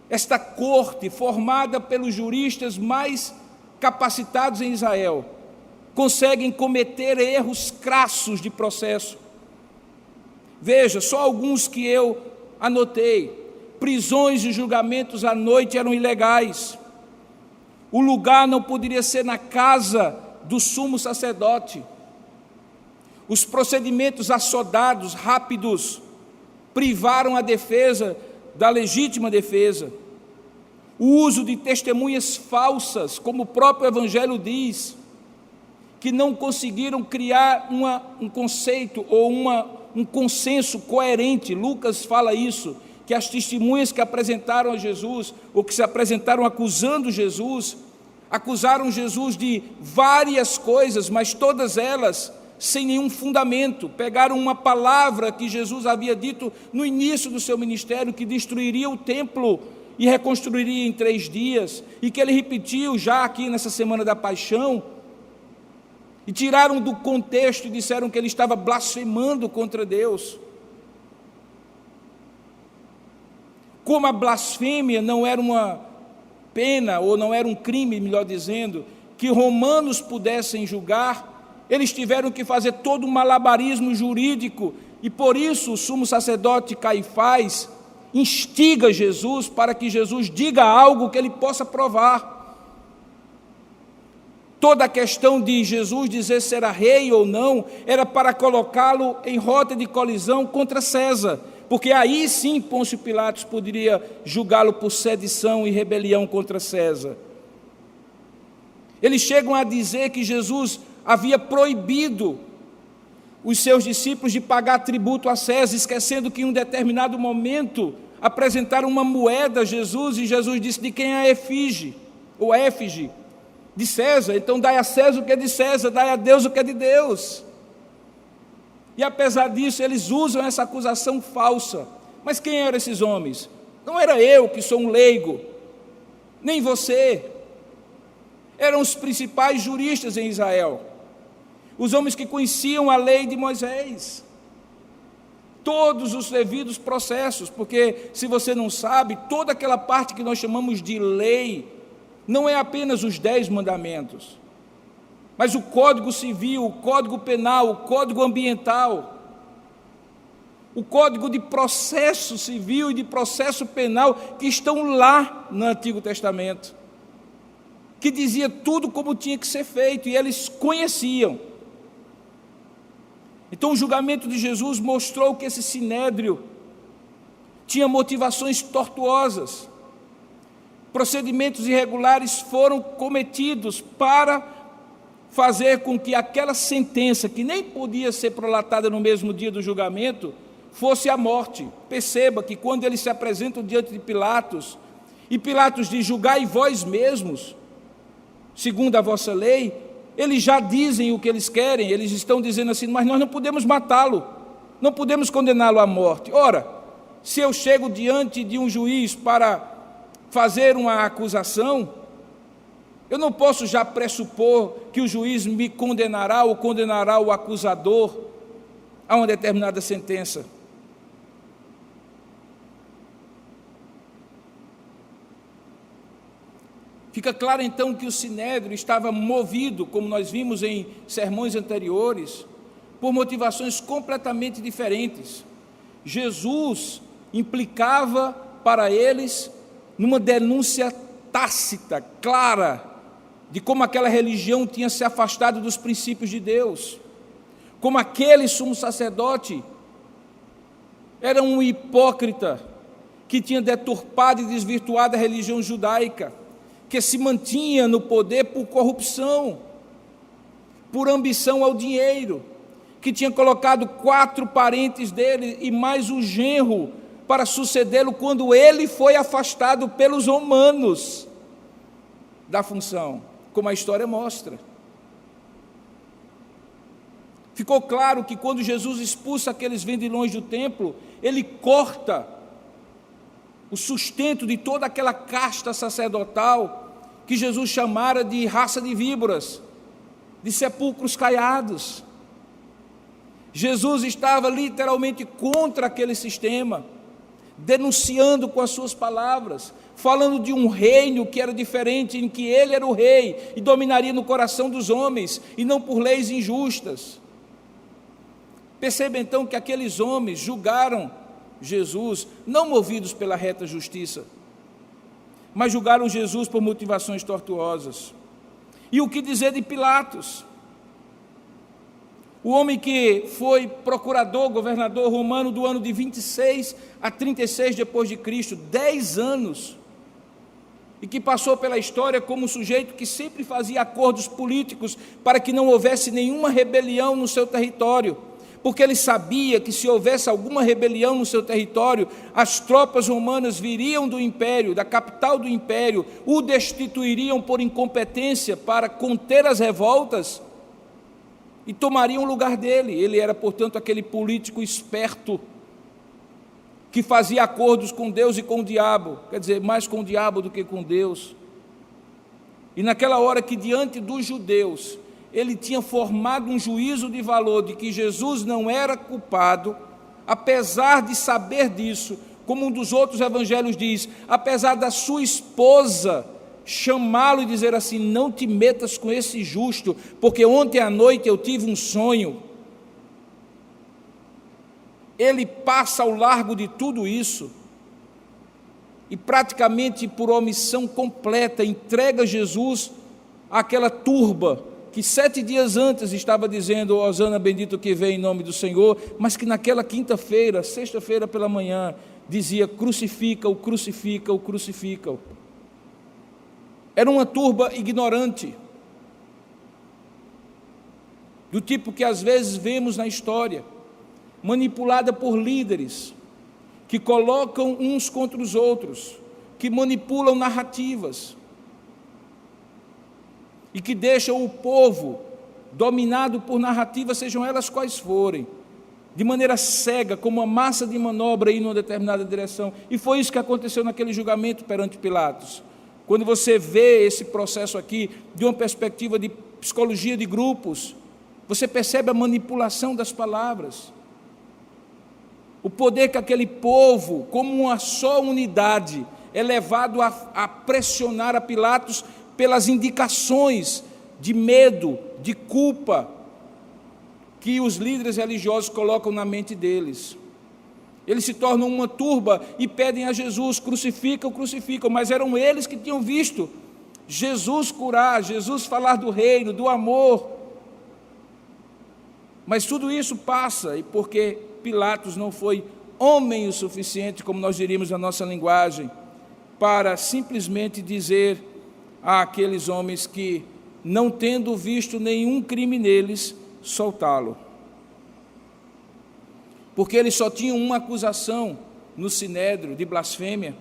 esta corte, formada pelos juristas mais capacitados em Israel, conseguem cometer erros crassos de processo. Veja, só alguns que eu anotei. Prisões e julgamentos à noite eram ilegais. O lugar não poderia ser na casa do sumo sacerdote. Os procedimentos assodados, rápidos, privaram a defesa da legítima defesa. O uso de testemunhas falsas, como o próprio Evangelho diz, que não conseguiram criar um conceito ou um consenso coerente. Lucas fala isso, que as testemunhas que apresentaram a Jesus, ou que se apresentaram acusando Jesus, acusaram Jesus de várias coisas, mas todas elas sem nenhum fundamento. Pegaram uma palavra que Jesus havia dito no início do seu ministério, que destruiria o templo e reconstruiria em 3 dias, e que ele repetiu já aqui nessa semana da paixão, e tiraram do contexto e disseram que ele estava blasfemando contra Deus. Como a blasfêmia não era uma pena, ou não era um crime, melhor dizendo, que romanos pudessem julgar, eles tiveram que fazer todo um malabarismo jurídico, e por isso o sumo sacerdote Caifás instiga Jesus para que Jesus diga algo que ele possa provar. Toda a questão de Jesus dizer se era rei ou não, era para colocá-lo em rota de colisão contra César, porque aí sim Pôncio Pilatos poderia julgá-lo por sedição e rebelião contra César. Eles chegam a dizer que Jesus havia proibido os seus discípulos de pagar tributo a César, esquecendo que em um determinado momento apresentaram uma moeda a Jesus, e Jesus disse: de quem é a efígie, ou a éfige? De César. Então dai a César o que é de César, dai a Deus o que é de Deus. E apesar disso, eles usam essa acusação falsa. Mas quem eram esses homens? Não era eu, que sou um leigo, nem você. Eram os principais juristas em Israel, os homens que conheciam a lei de Moisés, todos os devidos processos, porque, se você não sabe, toda aquela parte que nós chamamos de lei, não é apenas os 10 mandamentos, mas o Código Civil, o Código Penal, o Código Ambiental, o Código de Processo Civil e de Processo Penal, que estão lá no Antigo Testamento, que dizia tudo como tinha que ser feito, e eles conheciam. Então o julgamento de Jesus mostrou que esse sinédrio tinha motivações tortuosas, procedimentos irregulares foram cometidos para fazer com que aquela sentença, que nem podia ser prolatada no mesmo dia do julgamento, fosse a morte. Perceba que quando eles se apresentam diante de Pilatos, e Pilatos diz: julgai vós mesmos, segundo a vossa lei, eles já dizem o que eles querem, eles estão dizendo assim: mas nós não podemos matá-lo, não podemos condená-lo à morte. Ora, se eu chego diante de um juiz para fazer uma acusação, eu não posso já pressupor que o juiz me condenará ou condenará o acusador a uma determinada sentença. Fica claro então que o sinédrio estava movido, como nós vimos em sermões anteriores, por motivações completamente diferentes. Jesus implicava para eles numa denúncia tácita, clara, de como aquela religião tinha se afastado dos princípios de Deus, como aquele sumo sacerdote era um hipócrita que tinha deturpado e desvirtuado a religião judaica, que se mantinha no poder por corrupção, por ambição ao dinheiro, que tinha colocado 4 parentes dele e mais o genro para sucedê-lo quando ele foi afastado pelos romanos da função, como a história mostra. Ficou claro que quando Jesus expulsa aqueles vendilhões do templo, ele corta o sustento de toda aquela casta sacerdotal que Jesus chamara de raça de víboras, de sepulcros caiados. Jesus estava literalmente contra aquele sistema, denunciando com as suas palavras, falando de um reino que era diferente, em que ele era o rei e dominaria no coração dos homens, e não por leis injustas. Perceba então que aqueles homens julgaram Jesus, não movidos pela reta justiça, mas julgaram Jesus por motivações tortuosas. E o que dizer de Pilatos? O homem que foi procurador, governador romano do ano de 26 a 36 depois de Cristo, 10 anos, e que passou pela história como um sujeito que sempre fazia acordos políticos para que não houvesse nenhuma rebelião no seu território, porque ele sabia que se houvesse alguma rebelião no seu território, as tropas romanas viriam do império, da capital do império, o destituiriam por incompetência para conter as revoltas e tomariam o lugar dele. Ele era, portanto, aquele político esperto que fazia acordos com Deus e com o diabo, quer dizer, mais com o diabo do que com Deus. E naquela hora que diante dos judeus ele tinha formado um juízo de valor de que Jesus não era culpado, apesar de saber disso, como um dos outros evangelhos diz, apesar da sua esposa chamá-lo e dizer assim: não te metas com esse justo, porque ontem à noite eu tive um sonho. Ele passa ao largo de tudo isso e praticamente por omissão completa entrega Jesus àquela turba que 7 dias antes estava dizendo: Hosana bendito que vem em nome do Senhor, mas que naquela quinta-feira, sexta-feira pela manhã, dizia: crucifica-o, crucifica-o, crucifica-o. Era uma turba ignorante, do tipo que às vezes vemos na história, manipulada por líderes que colocam uns contra os outros, que manipulam narrativas e que deixam o povo dominado por narrativas, sejam elas quais forem, de maneira cega, como uma massa de manobra em uma determinada direção. E foi isso que aconteceu naquele julgamento perante Pilatos. Quando você vê esse processo aqui, de uma perspectiva de psicologia de grupos, você percebe a manipulação das palavras, o poder que aquele povo, como uma só unidade, é levado a pressionar a Pilatos pelas indicações de medo, de culpa, que os líderes religiosos colocam na mente deles. Eles se tornam uma turba e pedem a Jesus: crucificam, mas eram eles que tinham visto Jesus curar, Jesus falar do reino, do amor. Mas tudo isso passa, e porque Pilatos não foi homem o suficiente, como nós diríamos na nossa linguagem, para simplesmente dizer àqueles homens que, não tendo visto nenhum crime neles, soltá-lo. Porque eles só tinham uma acusação no Sinédrio de blasfêmia,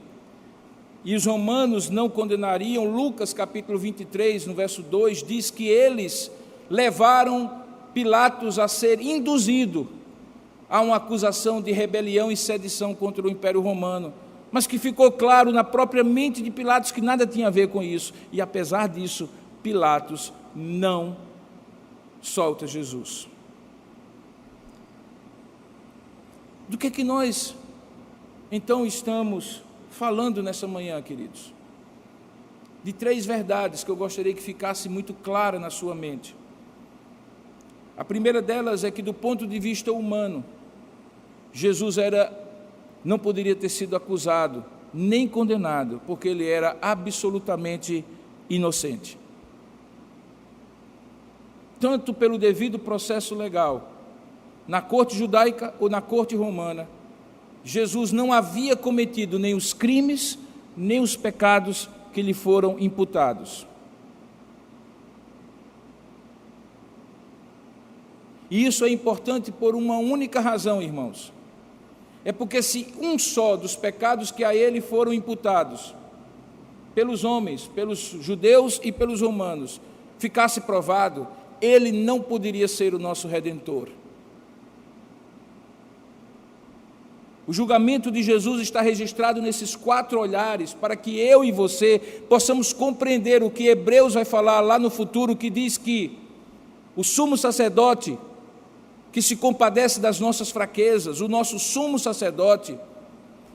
e os romanos não condenariam. Lucas capítulo 23, no verso 2, diz que eles levaram Pilatos a ser induzido a uma acusação de rebelião e sedição contra o Império Romano, mas que ficou claro na própria mente de Pilatos que nada tinha a ver com isso, e apesar disso, Pilatos não solta Jesus. Do que nós, então, estamos falando nessa manhã, queridos? De 3 verdades que eu gostaria que ficasse muito clara na sua mente. A primeira delas é que, do ponto de vista humano, Jesus não poderia ter sido acusado, nem condenado, porque ele era absolutamente inocente. Tanto pelo devido processo legal, na corte judaica ou na corte romana, Jesus não havia cometido nem os crimes, nem os pecados que lhe foram imputados. E isso é importante por uma única razão, irmãos. É porque se um só dos pecados que a ele foram imputados, pelos homens, pelos judeus e pelos romanos, ficasse provado, ele não poderia ser o nosso Redentor. O julgamento de Jesus está registrado nesses 4 olhares, para que eu e você possamos compreender o que Hebreus vai falar lá no futuro, que diz que o sumo sacerdote, que se compadece das nossas fraquezas, o nosso sumo sacerdote,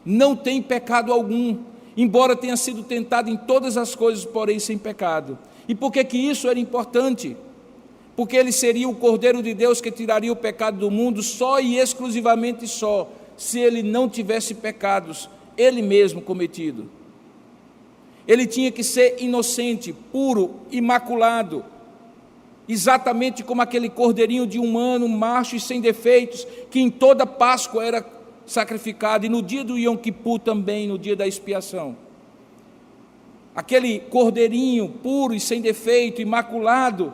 não tem pecado algum, embora tenha sido tentado em todas as coisas, porém sem pecado. E por que isso era importante? Porque ele seria o Cordeiro de Deus que tiraria o pecado do mundo, só e exclusivamente só, se ele não tivesse pecados, ele mesmo cometido. Ele tinha que ser inocente, puro, imaculado, exatamente como aquele cordeirinho de 1 ano, macho e sem defeitos, que em toda Páscoa era sacrificado, e no dia do Yom Kippur também, no dia da expiação. Aquele cordeirinho puro e sem defeito, imaculado,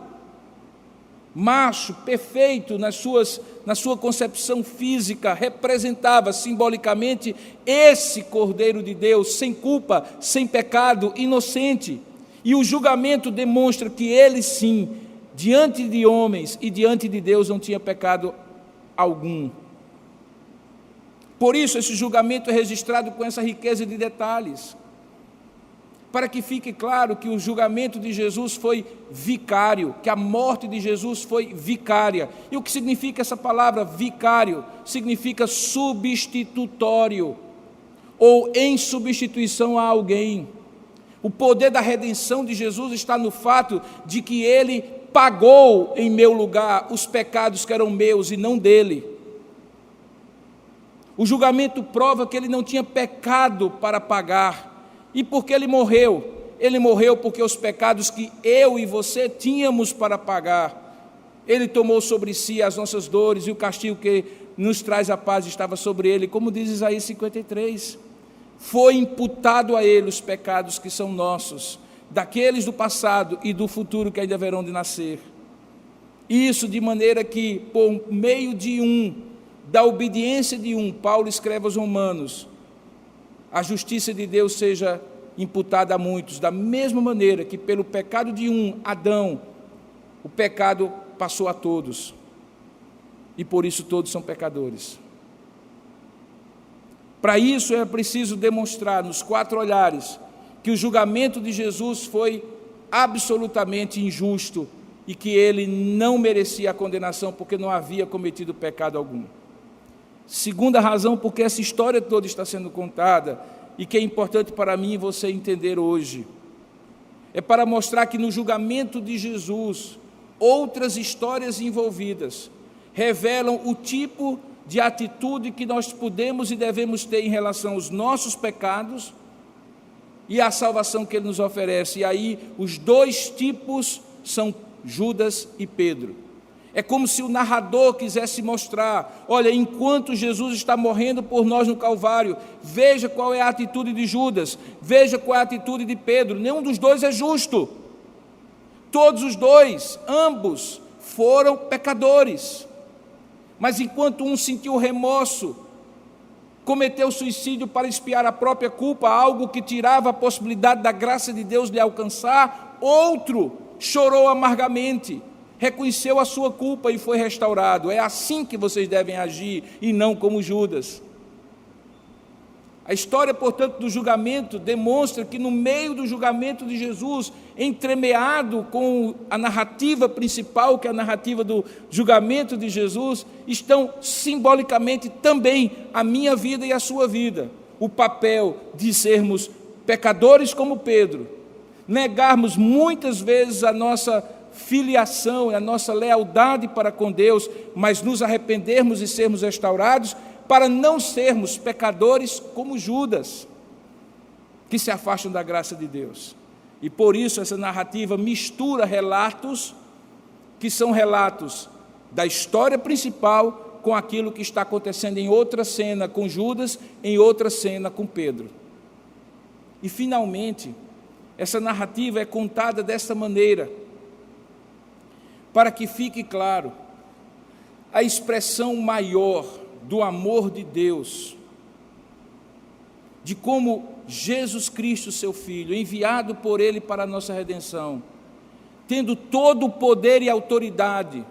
macho, perfeito na sua concepção física, representava simbolicamente esse Cordeiro de Deus, sem culpa, sem pecado, inocente. E o julgamento demonstra que ele sim, diante de homens e diante de Deus, não tinha pecado algum. Por isso esse julgamento é registrado com essa riqueza de detalhes, para que fique claro que o julgamento de Jesus foi vicário, que a morte de Jesus foi vicária. E o que significa essa palavra vicário? Significa substitutório, ou em substituição a alguém. O poder da redenção de Jesus está no fato de que ele pagou em meu lugar os pecados que eram meus e não dele. O julgamento prova que ele não tinha pecado para pagar. E por que ele morreu? Ele morreu porque os pecados que eu e você tínhamos para pagar, ele tomou sobre si as nossas dores, e o castigo que nos traz a paz estava sobre ele, como diz Isaías 53. Foi imputado a ele os pecados que são nossos, daqueles do passado e do futuro que ainda haverão de nascer. Isso de maneira que, por meio da obediência de Paulo escreve aos Romanos, a justiça de Deus seja imputada a muitos, da mesma maneira que pelo pecado de Adão, o pecado passou a todos, e por isso todos são pecadores. Para isso é preciso demonstrar nos 4 olhares que o julgamento de Jesus foi absolutamente injusto e que ele não merecia a condenação porque não havia cometido pecado algum. Segunda razão porque essa história toda está sendo contada e que é importante para mim e você entender hoje, é para mostrar que no julgamento de Jesus, outras histórias envolvidas revelam o tipo de atitude que nós podemos e devemos ter em relação aos nossos pecados e à salvação que Ele nos oferece. E aí os 2 tipos são Judas e Pedro. É como se o narrador quisesse mostrar, olha, enquanto Jesus está morrendo por nós no Calvário, veja qual é a atitude de Judas, veja qual é a atitude de Pedro. Nenhum dos 2 é justo. Todos os 2, ambos, foram pecadores. Mas enquanto um sentiu remorso, cometeu suicídio para expiar a própria culpa, algo que tirava a possibilidade da graça de Deus lhe alcançar, outro chorou amargamente, reconheceu a sua culpa e foi restaurado. É assim que vocês devem agir e não como Judas. A história, portanto, do julgamento demonstra que no meio do julgamento de Jesus, entremeado com a narrativa principal, que é a narrativa do julgamento de Jesus, estão simbolicamente também a minha vida e a sua vida. O papel de sermos pecadores como Pedro, negarmos muitas vezes a nossa filiação, a nossa lealdade para com Deus, mas nos arrependermos e sermos restaurados, para não sermos pecadores como Judas, que se afastam da graça de Deus. E por isso essa narrativa mistura relatos, que são relatos da história principal, com aquilo que está acontecendo em outra cena com Judas, em outra cena com Pedro. E finalmente, essa narrativa é contada dessa maneira, para que fique claro a expressão maior do amor de Deus, de como Jesus Cristo, seu Filho, enviado por Ele para a nossa redenção, tendo todo o poder e autoridade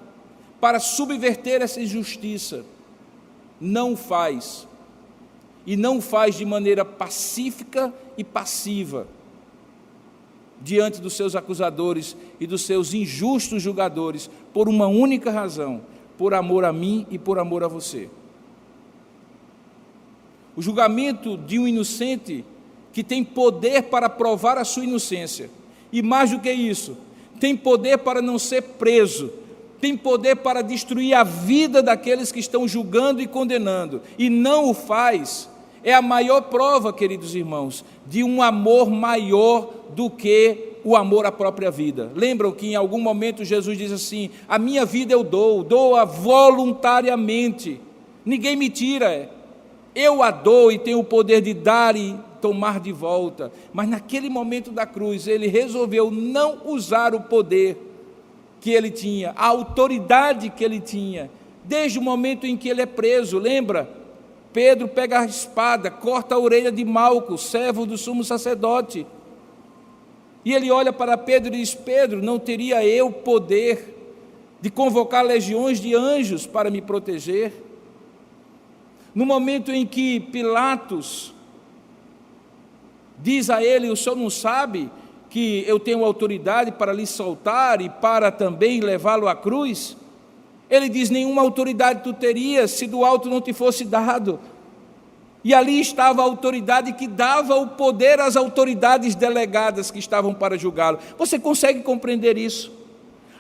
para subverter essa injustiça, não faz, e não faz de maneira pacífica e passiva, diante dos seus acusadores e dos seus injustos julgadores, por uma única razão, por amor a mim e por amor a você. O julgamento de um inocente que tem poder para provar a sua inocência, e mais do que isso, tem poder para não ser preso, tem poder para destruir a vida daqueles que estão julgando e condenando, e não o faz, é a maior prova, queridos irmãos, de um amor maior do que o amor à própria vida. Lembram que em algum momento Jesus diz assim: a minha vida eu dou-a voluntariamente, ninguém me tira, eu a dou e tenho o poder de dar e tomar de volta. Mas naquele momento da cruz, ele resolveu não usar o poder que ele tinha, a autoridade que ele tinha, desde o momento em que ele é preso. Lembra? Pedro pega a espada, corta a orelha de Malco, servo do sumo sacerdote, e ele olha para Pedro e diz: Pedro, não teria eu poder de convocar legiões de anjos para me proteger? No momento em que Pilatos diz a ele: o senhor não sabe que eu tenho autoridade para lhe soltar e para também levá-lo à cruz? Ele diz: nenhuma autoridade tu terias se do alto não te fosse dado. E ali estava a autoridade que dava o poder às autoridades delegadas que estavam para julgá-lo. Você consegue compreender isso?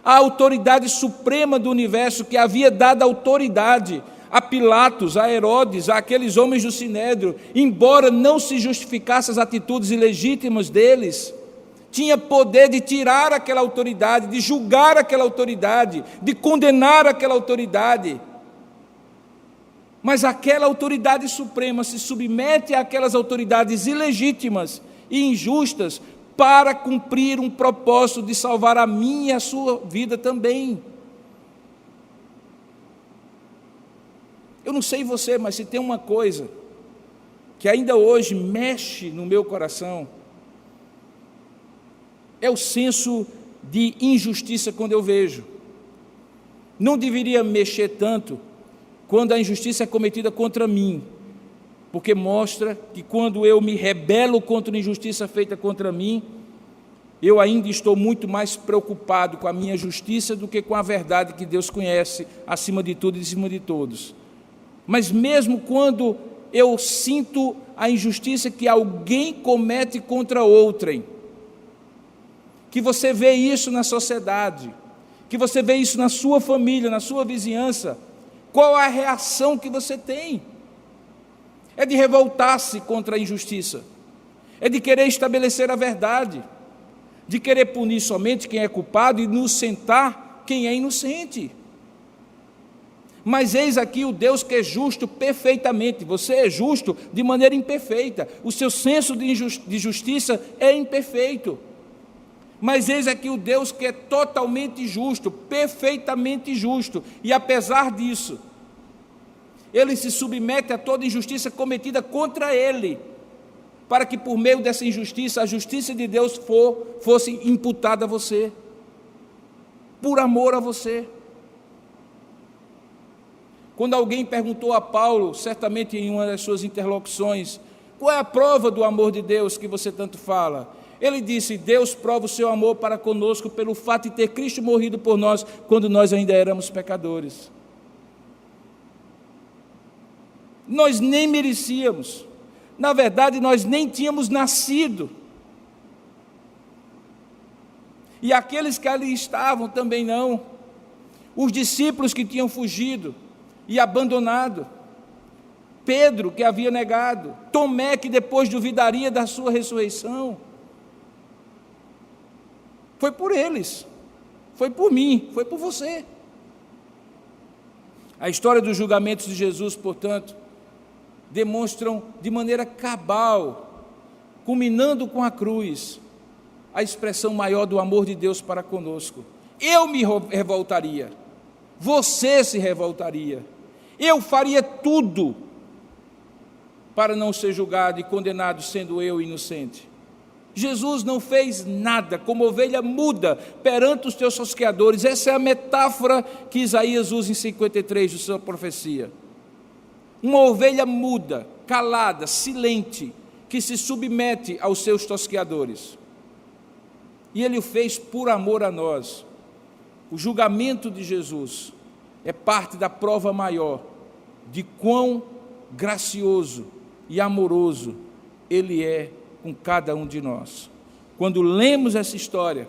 A autoridade suprema do universo, que havia dado autoridade a Pilatos, a Herodes, a aqueles homens do Sinédrio, embora não se justificasse as atitudes ilegítimas deles, tinha poder de tirar aquela autoridade, de julgar aquela autoridade, de condenar aquela autoridade. Mas aquela autoridade suprema se submete àquelas autoridades ilegítimas e injustas para cumprir um propósito de salvar a minha e a sua vida também. Eu não sei você, mas se tem uma coisa que ainda hoje mexe no meu coração, é o senso de injustiça quando eu vejo. Não deveria mexer tanto quando a injustiça é cometida contra mim, porque mostra que quando eu me rebelo contra a injustiça feita contra mim, eu ainda estou muito mais preocupado com a minha justiça do que com a verdade que Deus conhece acima de tudo e acima de todos. Mas mesmo quando eu sinto a injustiça que alguém comete contra outrem, que você vê isso na sociedade, que você vê isso na sua família, na sua vizinhança, qual a reação que você tem? É de revoltar-se contra a injustiça, é de querer estabelecer a verdade, de querer punir somente quem é culpado e inocentar quem é inocente. Mas eis aqui o Deus que é justo perfeitamente. Você é justo de maneira imperfeita, o seu senso de justiça é imperfeito. Mas eis aqui o Deus que é totalmente justo, perfeitamente justo, e apesar disso, Ele se submete a toda injustiça cometida contra Ele, para que por meio dessa injustiça, a justiça de Deus fosse imputada a você, por amor a você. Quando alguém perguntou a Paulo, certamente em uma das suas interlocuções, qual é a prova do amor de Deus que você tanto fala? Ele disse: Deus prova o seu amor para conosco pelo fato de ter Cristo morrido por nós, quando nós ainda éramos pecadores. Nós nem merecíamos, na verdade nós nem tínhamos nascido, e aqueles que ali estavam também não, os discípulos que tinham fugido e abandonado, Pedro que havia negado, Tomé que depois duvidaria da sua ressurreição. Foi por eles, foi por mim, foi por você. A história dos julgamentos de Jesus, portanto, demonstram de maneira cabal, culminando com a cruz, a expressão maior do amor de Deus para conosco. Eu me revoltaria, você se revoltaria, eu faria tudo para não ser julgado e condenado, sendo eu inocente. Jesus não fez nada, como ovelha muda perante os teus tosqueadores. Essa é a metáfora que Isaías usa em 53 de sua profecia. Uma ovelha muda, calada, silente, que se submete aos seus tosqueadores. E Ele o fez por amor a nós. O julgamento de Jesus é parte da prova maior de quão gracioso e amoroso Ele é com cada um de nós. Quando lemos essa história,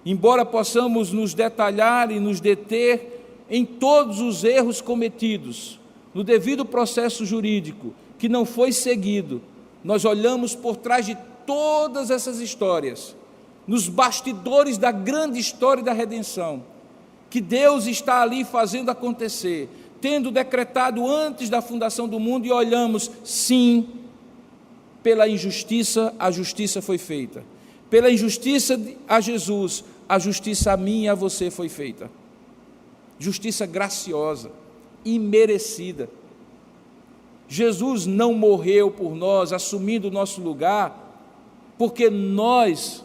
embora possamos nos detalhar e nos deter em todos os erros cometidos, no devido processo jurídico, que não foi seguido, nós olhamos por trás de todas essas histórias, nos bastidores da grande história da redenção, que Deus está ali fazendo acontecer, tendo decretado antes da fundação do mundo, e olhamos, sim, pela injustiça, a justiça foi feita. Pela injustiça a Jesus, a justiça a mim e a você foi feita. Justiça graciosa, imerecida. Jesus não morreu por nós, assumindo o nosso lugar, porque nós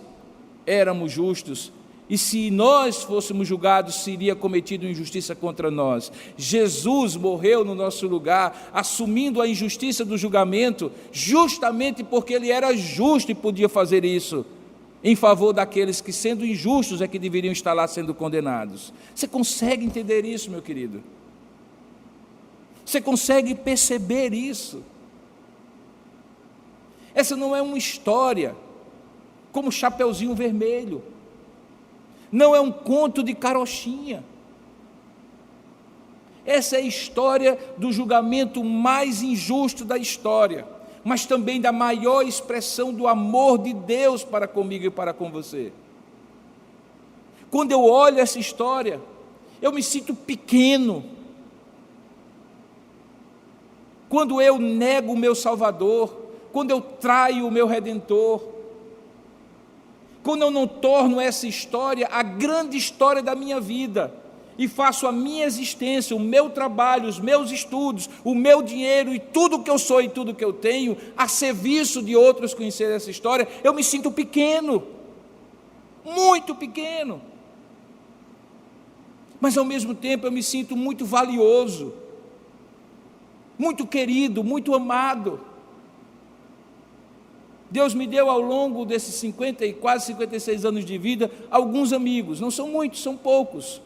éramos justos, e se nós fôssemos julgados, seria cometido injustiça contra nós. Jesus morreu no nosso lugar, assumindo a injustiça do julgamento, justamente porque Ele era justo e podia fazer isso, em favor daqueles que, sendo injustos, é que deveriam estar lá sendo condenados. Você consegue entender isso, meu querido? Você consegue perceber isso? Essa não é uma história como Chapeuzinho Vermelho, não é um conto de carochinha. Essa é a história do julgamento mais injusto da história, mas também da maior expressão do amor de Deus para comigo e para com você. Quando eu olho essa história, eu me sinto pequeno. Quando eu nego o meu Salvador, quando eu traio o meu Redentor, quando eu não torno essa história a grande história da minha vida, e faço a minha existência, o meu trabalho, os meus estudos, o meu dinheiro e tudo que eu sou e tudo que eu tenho a serviço de outros conhecerem essa história, eu me sinto pequeno, muito pequeno. Mas ao mesmo tempo eu me sinto muito valioso, muito querido, muito amado. Deus me deu ao longo desses 50 e quase 56 anos de vida alguns amigos, não são muitos, são poucos.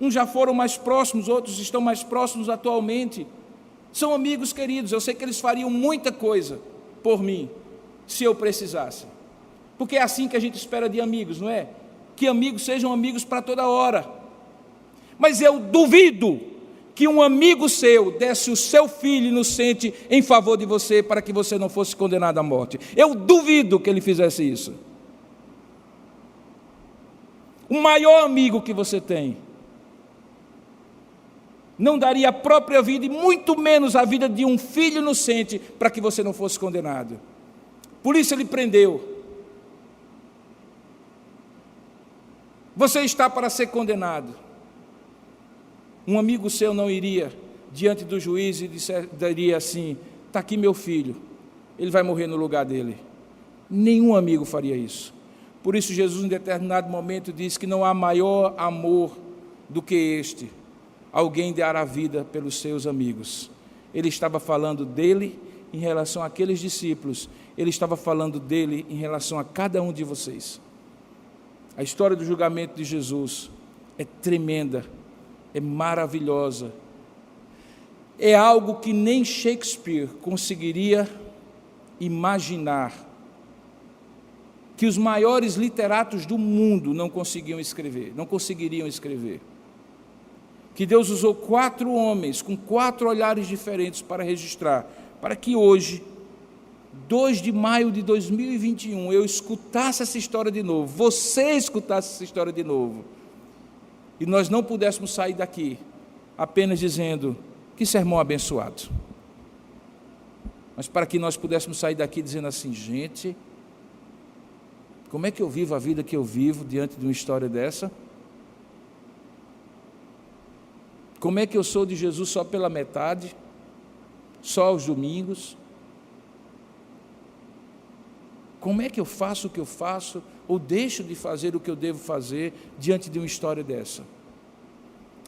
Uns já foram mais próximos, outros estão mais próximos atualmente. São amigos queridos, eu sei que eles fariam muita coisa por mim, se eu precisasse. Porque é assim que a gente espera de amigos, não é? Que amigos sejam amigos para toda hora. Mas eu duvido que um amigo seu desse o seu filho inocente em favor de você para que você não fosse condenado à morte. Eu duvido que ele fizesse isso. O maior amigo que você tem não daria a própria vida e muito menos a vida de um filho inocente para que você não fosse condenado. Por isso ele prendeu. Você está para ser condenado. Um amigo seu não iria diante do juiz e diria assim: está aqui meu filho, ele vai morrer no lugar dele. Nenhum amigo faria isso. Por isso Jesus em determinado momento disse que não há maior amor do que este, alguém dar a vida pelos seus amigos. Ele estava falando dele em relação àqueles discípulos, ele estava falando dele em relação a cada um de vocês. A história do julgamento de Jesus é tremenda, é maravilhosa, é algo que nem Shakespeare conseguiria imaginar, que os maiores literatos do mundo não conseguiriam escrever. Que Deus usou 4 homens com 4 olhares diferentes para registrar, para que hoje, 2 de maio de 2021, eu escutasse essa história de novo, você escutasse essa história de novo, e nós não pudéssemos sair daqui apenas dizendo: que sermão abençoado. Mas para que nós pudéssemos sair daqui dizendo assim: gente, como é que eu vivo a vida que eu vivo diante de uma história dessa? Como é que eu sou de Jesus só pela metade? Só aos domingos? Como é que eu faço o que eu faço, ou deixo de fazer o que eu devo fazer diante de uma história dessa?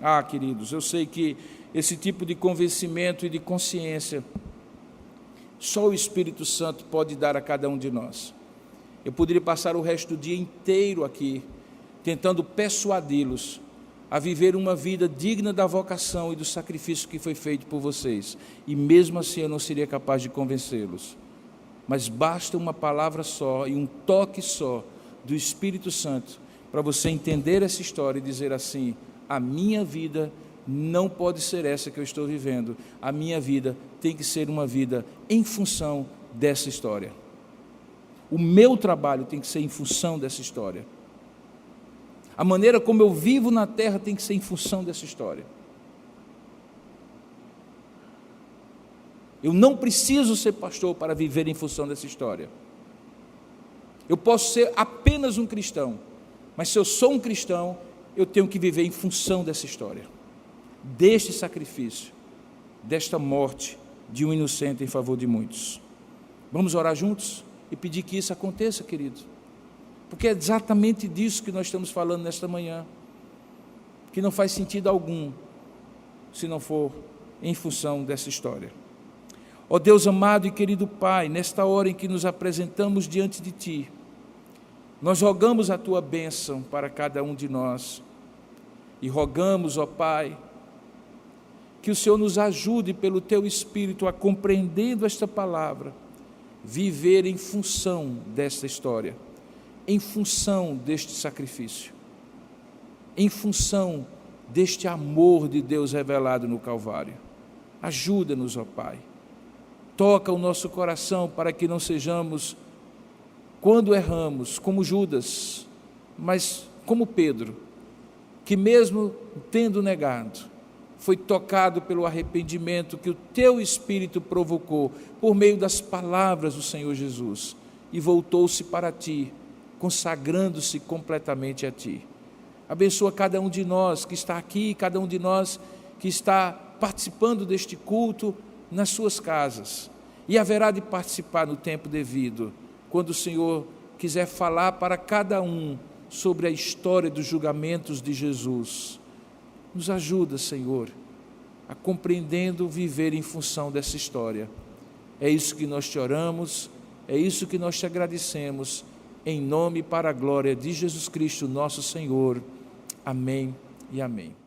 Ah, queridos, eu sei que esse tipo de convencimento e de consciência só o Espírito Santo pode dar a cada um de nós. Eu poderia passar o resto do dia inteiro aqui tentando persuadi-los a viver uma vida digna da vocação e do sacrifício que foi feito por vocês, e mesmo assim eu não seria capaz de convencê-los. Mas basta uma palavra só e um toque só do Espírito Santo para você entender essa história e dizer assim: a minha vida não pode ser essa que eu estou vivendo, a minha vida tem que ser uma vida em função dessa história. O meu trabalho tem que ser em função dessa história. A maneira como eu vivo na terra tem que ser em função dessa história. Eu não preciso ser pastor para viver em função dessa história. Eu posso ser apenas um cristão, mas se eu sou um cristão, eu tenho que viver em função dessa história, deste sacrifício, desta morte de um inocente em favor de muitos. Vamos orar juntos e pedir que isso aconteça, querido, porque é exatamente disso que nós estamos falando nesta manhã, que não faz sentido algum se não for em função dessa história. Ó Deus amado e querido Pai, nesta hora em que nos apresentamos diante de Ti, nós rogamos a Tua bênção para cada um de nós, e rogamos, ó Pai, que o Senhor nos ajude pelo Teu Espírito a, compreendendo esta palavra, viver em função desta história, em função deste sacrifício, em função deste amor de Deus revelado no Calvário. Ajuda-nos, ó Pai. Toca o nosso coração para que não sejamos, quando erramos, como Judas, mas como Pedro, que mesmo tendo negado, foi tocado pelo arrependimento que o Teu Espírito provocou por meio das palavras do Senhor Jesus, e voltou-se para Ti, consagrando-se completamente a Ti. Abençoa cada um de nós que está aqui, cada um de nós que está participando deste culto nas suas casas. E haverá de participar no tempo devido, quando o Senhor quiser falar para cada um sobre a história dos julgamentos de Jesus. Nos ajuda, Senhor, a compreendendo viver em função dessa história. É isso que nós te oramos, é isso que nós te agradecemos, em nome e para a glória de Jesus Cristo, nosso Senhor. Amém e amém.